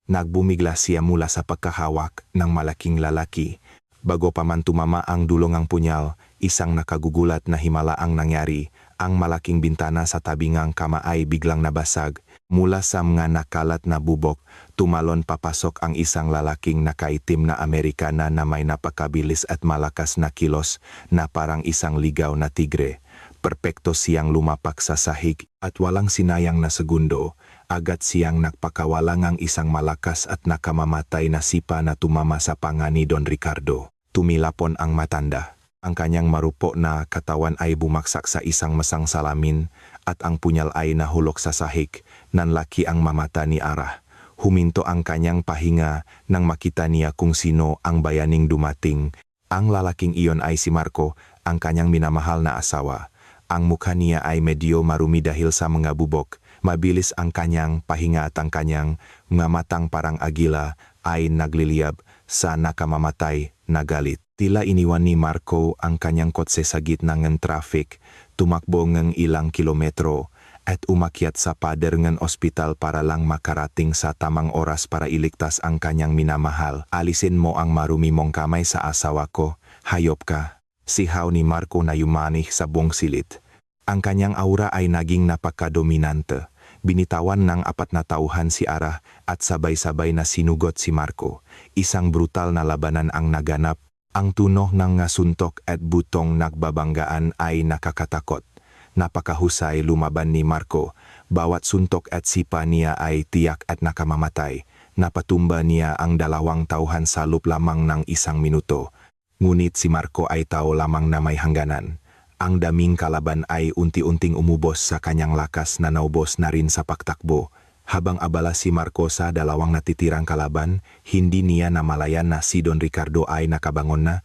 Nagbumigla siya mula sa pagkahawak ng malaking lalaki. Bago pa man tumama ang dulong ng punyal, isang nakagugulat na himala ang nangyari. Ang malaking bintana sa tabi ng kama ay biglang nabasag. Mula sa mga nakalat na bubok, tumalon papasok ang isang lalaking nakaitim na Amerikana na may napakabilis at malakas na kilos na parang isang ligaw na tigre. Perpekto siyang lumapak sa sahig at walang sinayang na segundo. Agad siyang nagpakawalang ang isang malakas at nakamamatay na sipa na tumama sa panga ni Don Ricardo. Tumilapon ang matanda. Ang kanyang marupo na katawan ay bumaksak sa isang masang salamin at ang punyal ay nahulog sa sahig. Nanlaki ang mamata ni Ara. Huminto ang kanyang pahinga nang makita niya kung sino ang bayaning dumating. Ang lalaking iyon ay si Marco, ang kanyang minamahal na asawa. Ang mukha niya ay medyo marumi dahil sa mga bubok. Mabilis ang kanyang pahinga at ang kanyang mga matang parang agila ay nagliliyab sa nakamamatay na galit. Tila iniwan ni Marco ang kanyang kotse sa gitna ng traffic, tumakbo ng ilang kilometro at umakyat sa pader ng ospital para lang makarating sa tamang oras para iligtas ang kanyang minamahal. Alisin mo ang marumi mong kamay sa asawa ko, hayop ka. Sihaw ni Marco na yumanih sa buong silit. Ang kanyang aura ay naging napakadominante. Binitawan ng 4 na tauhan si Ara at sabay-sabay na sinugot si Marco. Isang brutal na labanan ang naganap. Ang tunog ng suntok at butong nagbabanggaan ay nakakatakot. Napakahusay lumaban ni Marco. Bawat suntok at sipa niya ay tiyak at nakamamatay. Napatumba niya ang 2 tauhan sa loob lamang ng 1 minuto. Ngunit si Marco ay tao lamang na may hangganan. Ang daming kalaban ay unti-unting umubos sa kanyang lakas na naubos na rin sa pagtakbo. Habang abala si Marco sa 2 natitirang kalaban, hindi niya namalayan na si Don Ricardo ay nakabangon na.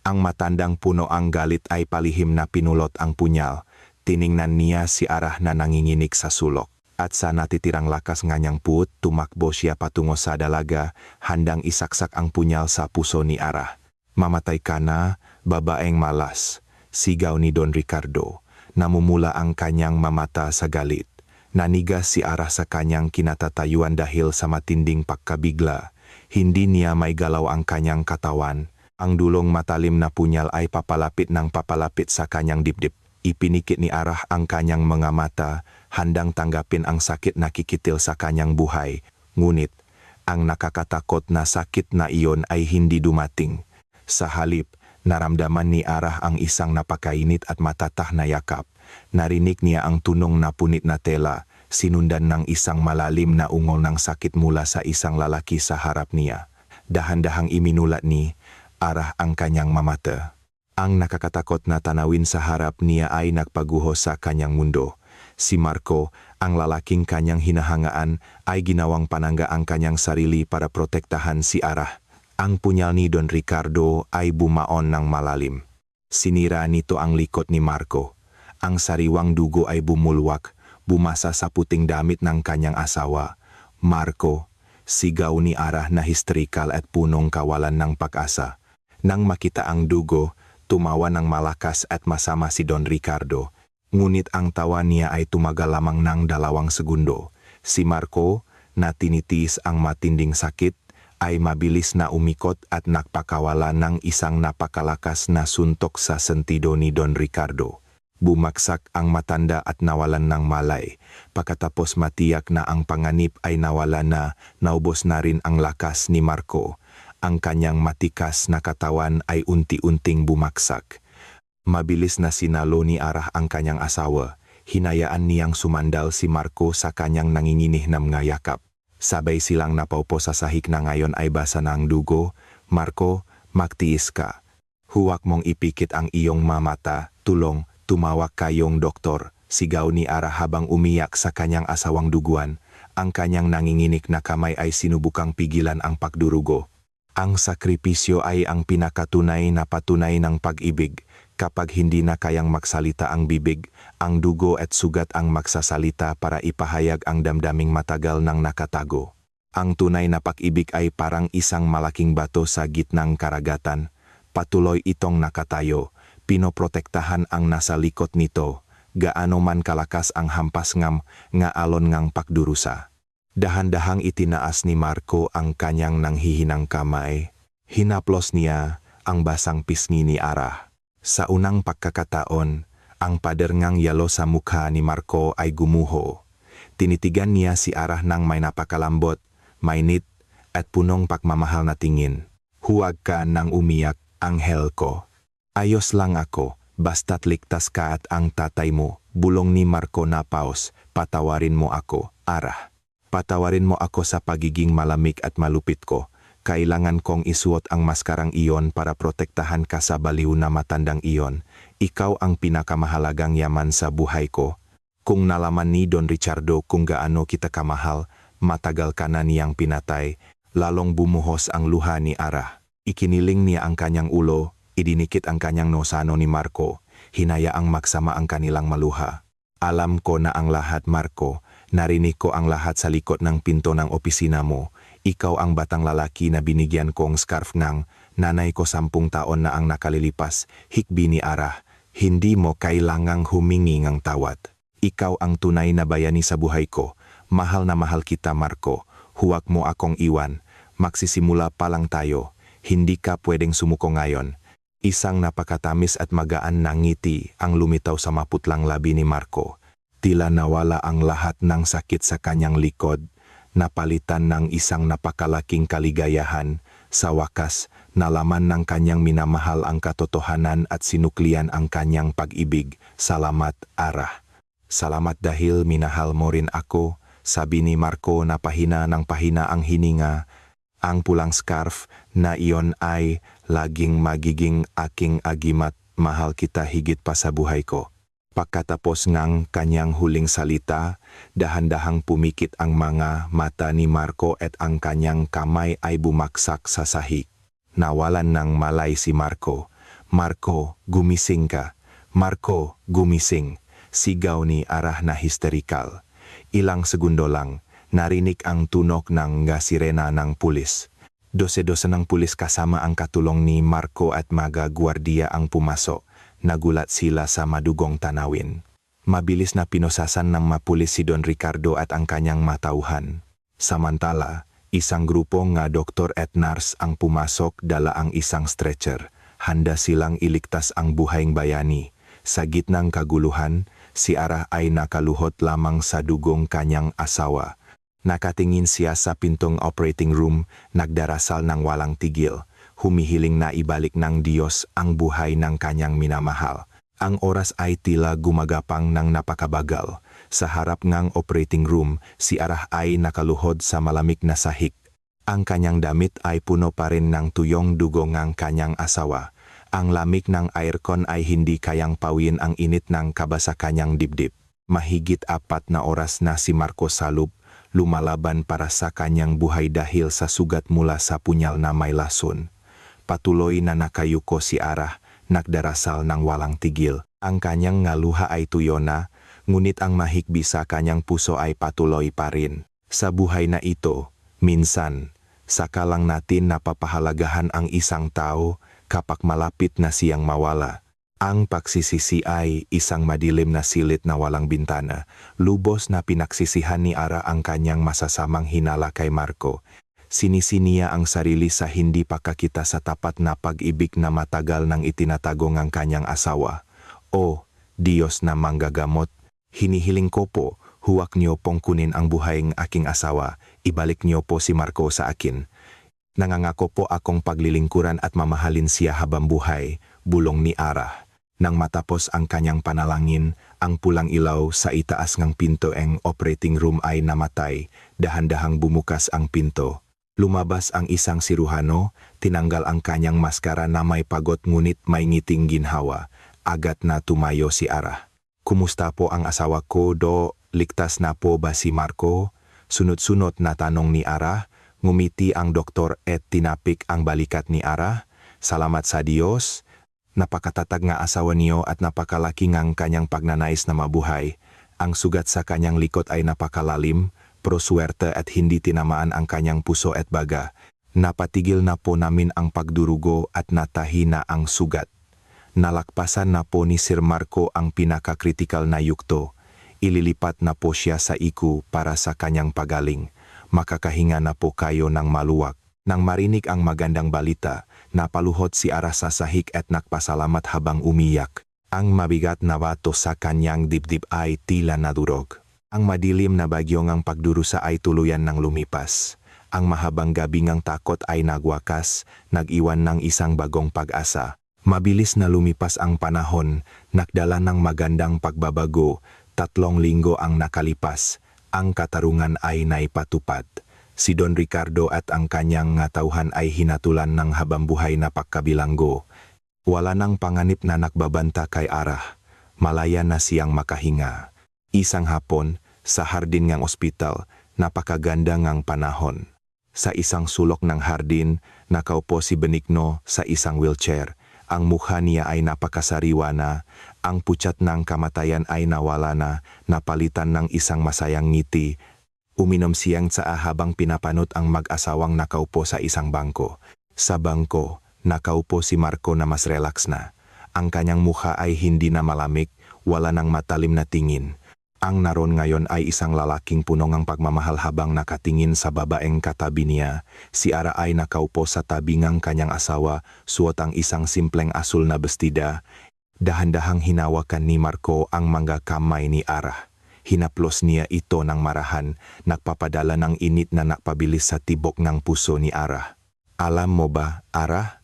Ang matandang puno ang galit ay palihim na pinulot ang punyal. Tiningnan niya si Ara na nanginginig sa sulok. At sa natitirang lakas nganyang puot, tumakbo siya patungo sa dalaga, handang isaksak ang punyal sa puso ni Arah. Mamatay ka na, babaeng malas, sigaw ni Don Ricardo. Namumula ang kanyang mamata sa galit. Nanigas si Arah sa kanyang kinatatayuan dahil sa matinding pagkabigla. Hindi niya may galaw ang kanyang katawan. Ang dulong matalim na punyal ay papalapit ng papalapit sa kanyang dibdib. Ipinikit ni Arah ang kanyang mga mata, handang tanggapin ang sakit na kikitil sa kanyang buhay. Ngunit, ang nakakatakot na sakit na iyon ay hindi dumating. Sa halip, naramdaman ni Arah ang isang napakainit at matatah na yakap. Narinig niya ang tunong na punit na tela, sinundan ng isang malalim na ungol ng sakit mula sa isang lalaki sa harap niya. Dahan-dahang iminulat ni Arah ang kanyang mamata. Ang nakakatakot na tanawin sa harap niya ay nagpaguho sa kanyang mundo. Si Marco, ang lalaking kanyang hinahangaan, ay ginawang panangga ang kanyang sarili para protektahan si Arah. Ang punyal ni Don Ricardo ay bumaon ng malalim. Sinira nito ang likod ni Marco. Ang sariwang dugo ay bumulwak, bumasa sa puting damit ng kanyang asawa. Marco, sigaw ni Arah na histerikal at punong kawalan ng pag-asa. Nang makita ang dugo, tumawa ng malakas at masama si Don Ricardo. Ngunit ang tawa niya ay tumagal lamang ng 2 segundo. Si Marco, na tinitis ang matinding sakit, ay mabilis na umikot at nagpakawala ng isang napakalakas na suntok sa sentido ni Don Ricardo. Bumagsak ang matanda at nawalan ng malay. Pagkatapos matiyak na ang panganib ay nawala na, naubos na rin ang lakas ni Marco. Ang kanyang matikas na katawan ay unti-unting bumagsak. Mabilis na sinalo ni Arah ang kanyang asawa. Hinayaan niyang sumandal si Marco sa kanyang nanginginih na mga yakap. Sabay silang napaupo sa sahig na ngayon ay basa na ang dugo. Marco, magtiis ka. Huwag mong ipikit ang iyong mamata. Tulong, tumawag kayong doktor. Sigaw ni Arah habang umiyak sa kanyang asawang duguan. Ang kanyang nanginginig na kamay ay sinubukang pigilan ang pagdurugo. Ang sakripisyo ay ang pinakatunay na patunay ng pag-ibig. Kapag hindi na kayang magsalita ang bibig, ang dugo at sugat ang magsasalita para ipahayag ang damdaming matagal nang nakatago. Ang tunay na pag-ibig ay parang isang malaking bato sa gitnang karagatan. Patuloy itong nakatayo, pinoprotektahan ang nasa likod nito, gaano man kalakas ang hampas nga alon ngang pagdurusa. Dahan-dahang itinaas ni Marco ang kanyang nanghihinang kamay. Hinaplos niya ang basang pisngi ni Arah. Sa unang pagkakataon, ang pader ngang yelo sa mukha ni Marco ay gumuho. Tinitigan niya si Arah ng may napakalambot, mainit, at punong pagmamahal na tingin. Huwag ka nang umiyak, anghel ko. Ayos lang ako, basta't ligtas ka at ang tatay mo. Bulong ni Marco na paus, patawarin mo ako, Arah. Patawarin mo ako sa pagiging malamig at malupit ko. Kailangan kong isuot ang maskarang iyon para protektahan ka sa baliw na matandang iyon. Ikaw ang pinakamahalagang yaman sa buhay ko. Kung nalaman ni Don Ricardo kung gaano kita kamahal, matagal ka na niyang pinatay. Lalong bumuhos ang luha ni Arah. Ikiniling niya ang kanyang ulo, idinikit ang kanyang nosano ni Marco. Hinayaang magsama ang kanilang maluha. Alam ko na ang lahat, Marco. Narinig ko ang lahat sa likod ng pinto ng opisina mo. Ikaw ang batang lalaki na binigyan kong scarf ng nanay ko 10 taon na ang nakalilipas. Hikbi ni Arah, hindi mo kailangang humingi ng tawad. Ikaw ang tunay na bayani sa buhay ko. Mahal na mahal kita, Marco. Huwag mo akong iwan. Magsisimula pa lang tayo. Hindi ka pwedeng sumuko ngayon. Isang napakatamis at magaan na ngiti ang lumitaw sa maputlang labi ni Marco. Tila nawala ang lahat ng sakit sa kanyang likod, napalitan ng isang napakalaking kaligayahan. Sa wakas, nalaman ng kanyang minamahal ang katotohanan at sinuklian ang kanyang pag-ibig. Salamat, Arah. Salamat dahil minahal mo rin ako, sabi ni Marco na pahina ng pahina ang hininga. Ang pulang scarf na iyon ay laging magiging aking agimat, mahal kita higit pa sa buhay ko. Pagkatapos ngang kanyang huling salita, dahan-dahang pumikit ang mga mata ni Marco at ang kanyang kamay ay bumaksak sa sahig. Nawalan ng malay si Marco. Marco, gumising ka. Marco, gumising. Sigaw ni Arah na histerikal. Ilang segundo lang, narinig ang tunog ng sirena ng pulis. Dose-dose ng pulis kasama ang katulong ni Marco at mga gwardiya ang pumasok. Nagulat sila sa madugong tanawin. Mabilis na pinosasan ng mapulis si Don Ricardo at ang kanyang matauhan. Samantala, isang grupo nga doktor at nurse ang pumasok dala ang isang stretcher. Handa silang iligtas ang buhayng bayani. Sa gitnang kaguluhan, si Arah ay nakaluhot lamang sa dugong kanyang asawa. Nakatingin siya sa pintong operating room, nagdarasal ng walang tigil. Humihiling na ibalik ng Diyos ang buhay ng kanyang minamahal. Ang oras ay tila gumagapang ng napakabagal. Sa harap ng operating room, si Arah ay nakaluhod sa malamig na sahig. Ang kanyang damit ay puno pa rin ng tuyong dugo ng kanyang asawa. Ang lamig ng aircon ay hindi kayang pawin ang init ng kaba sa kanyang dibdib. Mahigit 4 na oras na si Marco Salub, lumalaban para sa kanyang buhay dahil sa sugat mula sa punyal na may lason. Patuloy na nakayuko si Arah, nagdarasal ng walang tigil. Ang kanyang ngaluha ay tuyo na, ngunit ang mahigbi sa kanyang puso ay patuloy pa rin. Sa buhay na ito, minsan, saka lang natin napapahalagahan ang isang tao kapag malapit na siyang mawala. Ang pagsisisi ay isang madilim na silid na walang bintana. Lubos na pinagsisihan ni Arah ang kanyang masasamang hinala kay Marco. Sinisi niya ang sarili sa hindi pakakita sa tapat na pag-ibig na matagal nang itinatago ng kanyang asawa. O, Diyos na manggagamot, hinihiling ko po, huwag niyo pong kunin ang buhay ng aking asawa, ibalik niyo po si Marco sa akin. Nangangako po akong paglilingkuran at mamahalin siya habang buhay, bulong ni Arah. Nang matapos ang kanyang panalangin, ang pulang ilaw sa itaas ng pinto ng operating room ay namatay, dahan-dahang bumukas ang pinto. Lumabas ang isang siruhano, tinanggal ang kanyang maskara na may pagot ngunit may ngiting ginhawa. Agad na tumayo si Arah. Kumusta po ang asawa ko, Do? Ligtas na po ba si Marco? Sunod-sunod na tanong ni Arah. Ngumiti ang doktor at tinapik ang balikat ni Arah. Salamat sa Diyos. Napakatatag nga asawa niyo at napakalaki ngang kanyang pagnanais na mabuhay. Ang sugat sa kanyang likod ay napakalalim, proswerte at hindi tinamaan ang kanyang puso at baga. Napatigil na po namin ang pagdurugo at natahi na ang sugat. Nalakpasan na po ni Sir Marco ang pinakakritikal na yugto. Ililipat na po siya sa ICU para sa kanyang pagaling. Makakahinga na po kayo ng maluwag. Nang marinig ang magandang balita, napaluhod si Arah sa sahig at nagpasalamat habang umiyak. Ang mabigat na bato sa kanyang dibdib ay tila nadurog. Ang madilim na bagyo ng pagdurusa ay tuluyan ng lumipas. Ang mahabang gabi ng takot ay nagwakas, nag-iwan ng isang bagong pag-asa. Mabilis na lumipas ang panahon, nagdala ng magandang pagbabago. 3 linggo ang nakalipas, ang katarungan ay naipatupad. Si Don Ricardo at ang kanyang tauhan ay hinatulan ng habambuhay na pagkabilanggo. Wala nang panganib na nagbabanta kay Arah. Malaya na siyang makahinga. Isang hapon, sa hardin ng ospital, napakaganda ngang panahon. Sa isang sulok ng hardin, nakaupo si Benigno sa isang wheelchair. Ang mukha niya ay napakasariwa na, ang putyat ng kamatayan ay nawala na, napalitan ng isang masayang ngiti. Uminom siyang tsaa habang pinapanot ang mag-asawang nakaupo sa isang bangko. Sa bangko, nakaupo si Marco na mas relax na. Ang kanyang mukha ay hindi na malamig, wala nang matalim na tingin. Ang naroon ngayon ay isang lalaking puno ng pagmamahal habang nakatingin sa babaeng katabi niya. Si Arah ay nakaupo sa tabi ng kanyang asawa, suot ang isang simpleng asul na bestida. Dahan-dahang hinawakan ni Marco ang mga kamay ni Arah. Hinaplos niya ito ng marahan, nagpapadala ng init na nakpabilis sa tibok ng puso ni Arah. Alam mo ba, Arah?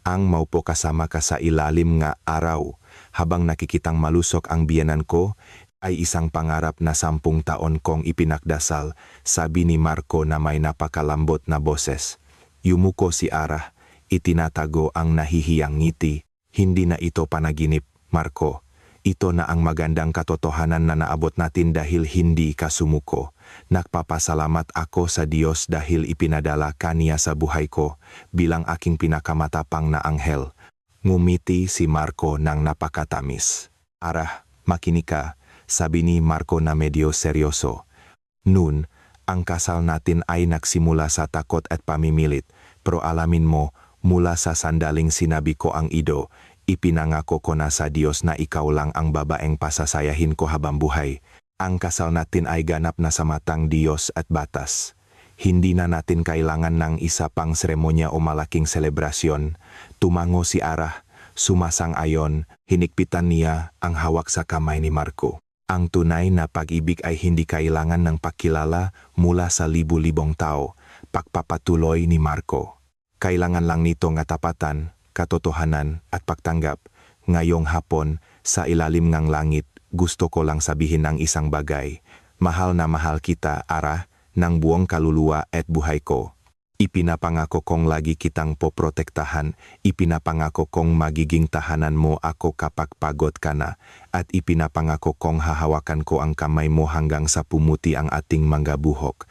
Ang maupo kasama ka sa ilalim nga araw, habang nakikitang malusok ang biyenan ko, ay isang pangarap na 10 taon kong ipinagdasal, sabi ni Marco na may napakalambot na boses. Yumuko si Arah, itinatago ang nahihiyang ngiti. Hindi na ito panaginip, Marco. Ito na ang magandang katotohanan na naabot natin dahil hindi ka sumuko. Nagpapasalamat ako sa Diyos dahil ipinadala ka niya sa buhay ko bilang aking pinakamatapang na anghel. Ngumiti si Marco ng napakatamis. Arah, makinig ka, sabi ni Marco na medyo seryoso. Nun, ang kasal natin ay nagsimula sa takot at pamimilit, pero alamin mo, mula sa sandaling sinabi ko ang ido, ipinangako ko na sa Diyos na ikaw lang ang babaeng pasasayahin ko habang buhay. Ang kasal natin ay ganap na sa matang Diyos at batas. Hindi na natin kailangan ng isa pang seremonya o malaking selebrasyon. Tumango si Ara, sumasang-ayon, hinikpitan niya ang hawak sa kamay ni Marco. Ang tunay na pag-ibig ay hindi kailangan ng pakilala mula sa libu-libong tao, pagpapatuloy ni Marco. Kailangan lang nito ng tapatan, katotohanan at pagtanggap. Ngayong hapon, sa ilalim ng langit, gusto ko lang sabihin ng isang bagay. Mahal na mahal kita, Ara, ng buong kaluluwa at buhay ko. Ipinapangako kong lagi kitang poprotektahan, ipinapangako kong magiging tahanan mo ako kapag pagod ka na, at ipinapangako kong hahawakan ko ang kamay mo hanggang sa pumuti ang ating mga buhok.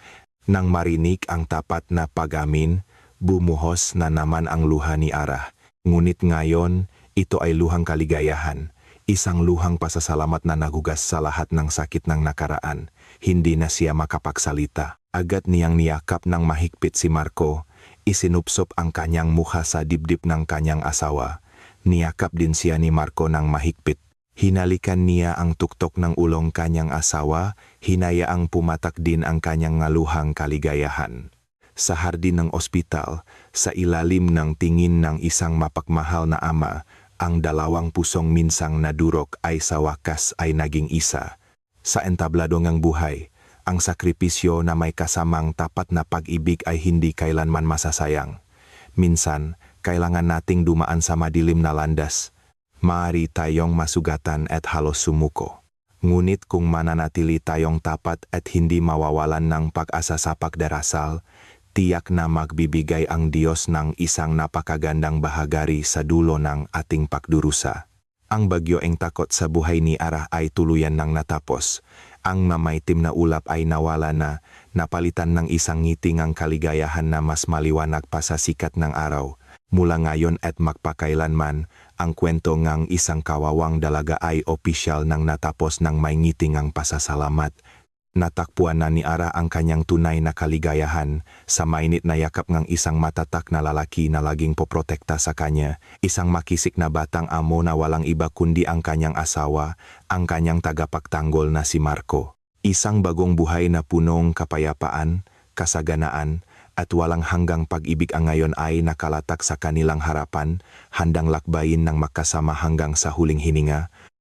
Nang marinig ang tapat na pag-amin, bumuhos na naman ang luha ni Ara. Ngunit ngayon, ito ay luhang kaligayahan, isang luhang pasasalamat na nagugas sa lahat ng sakit ng nakaraan. Hindi na siya makapagsalita. Agad niyang niyakap ng mahigpit si Marco, isinupsop ang kanyang mukha sa dibdib ng kanyang asawa. Niyakap din siya ni Marco ng mahigpit. Hinalikan niya ang tuktok ng ulong kanyang asawa, hinayaang pumatak din ang kanyang ngaluhang kaligayahan. Sa hardin ng ospital, sa ilalim ng tingin ng isang mapagmahal na ama, ang dalawang pusong minsang nadurok ay sa wakas ay naging isa. Sa entablado ng buhay, ang sakripisyo na may kasamang tapat na pag-ibig ay hindi kailanman masasayang. Minsan, kailangan nating dumaan sa madilim na landas. Maaari tayong masugatan at halos sumuko. Ngunit kung mananatili tayong tapat at hindi mawawalan ng pag-asa sa pagdarasal, tiyak na magbibigay ang Diyos ng isang napakagandang bahagari sa dulo ng ating pagdurusa. Ang bagyoeng takot sa buhay ni Ara ay tuluyan nang natapos. Ang mamaitim na ulap ay nawala na, napalitan ng isang ngiting ang kaligayahan na mas maliwanag pa sa sikat ng araw. Mula ngayon at magpakailanman, ang kwento ng isang kawawang dalaga ay opisyal nang natapos ng may ngiting ang pasasalamat. Natakpuan na ni Ara ang kanyang tunay na kaligayahan sa mainit na yakap ng isang matatak na lalaki na laging poprotekta sa kanya, isang makisik na batang amo na walang iba kundi ang kanyang asawa, ang kanyang tagapagtanggol na si Marco. Isang bagong buhay na punong kapayapaan, kasaganaan, at walang hanggang pag-ibig ang ngayon ay nakalatak sa kanilang harapan, handang lakbayin ng magkasama hanggang sa huling hininga.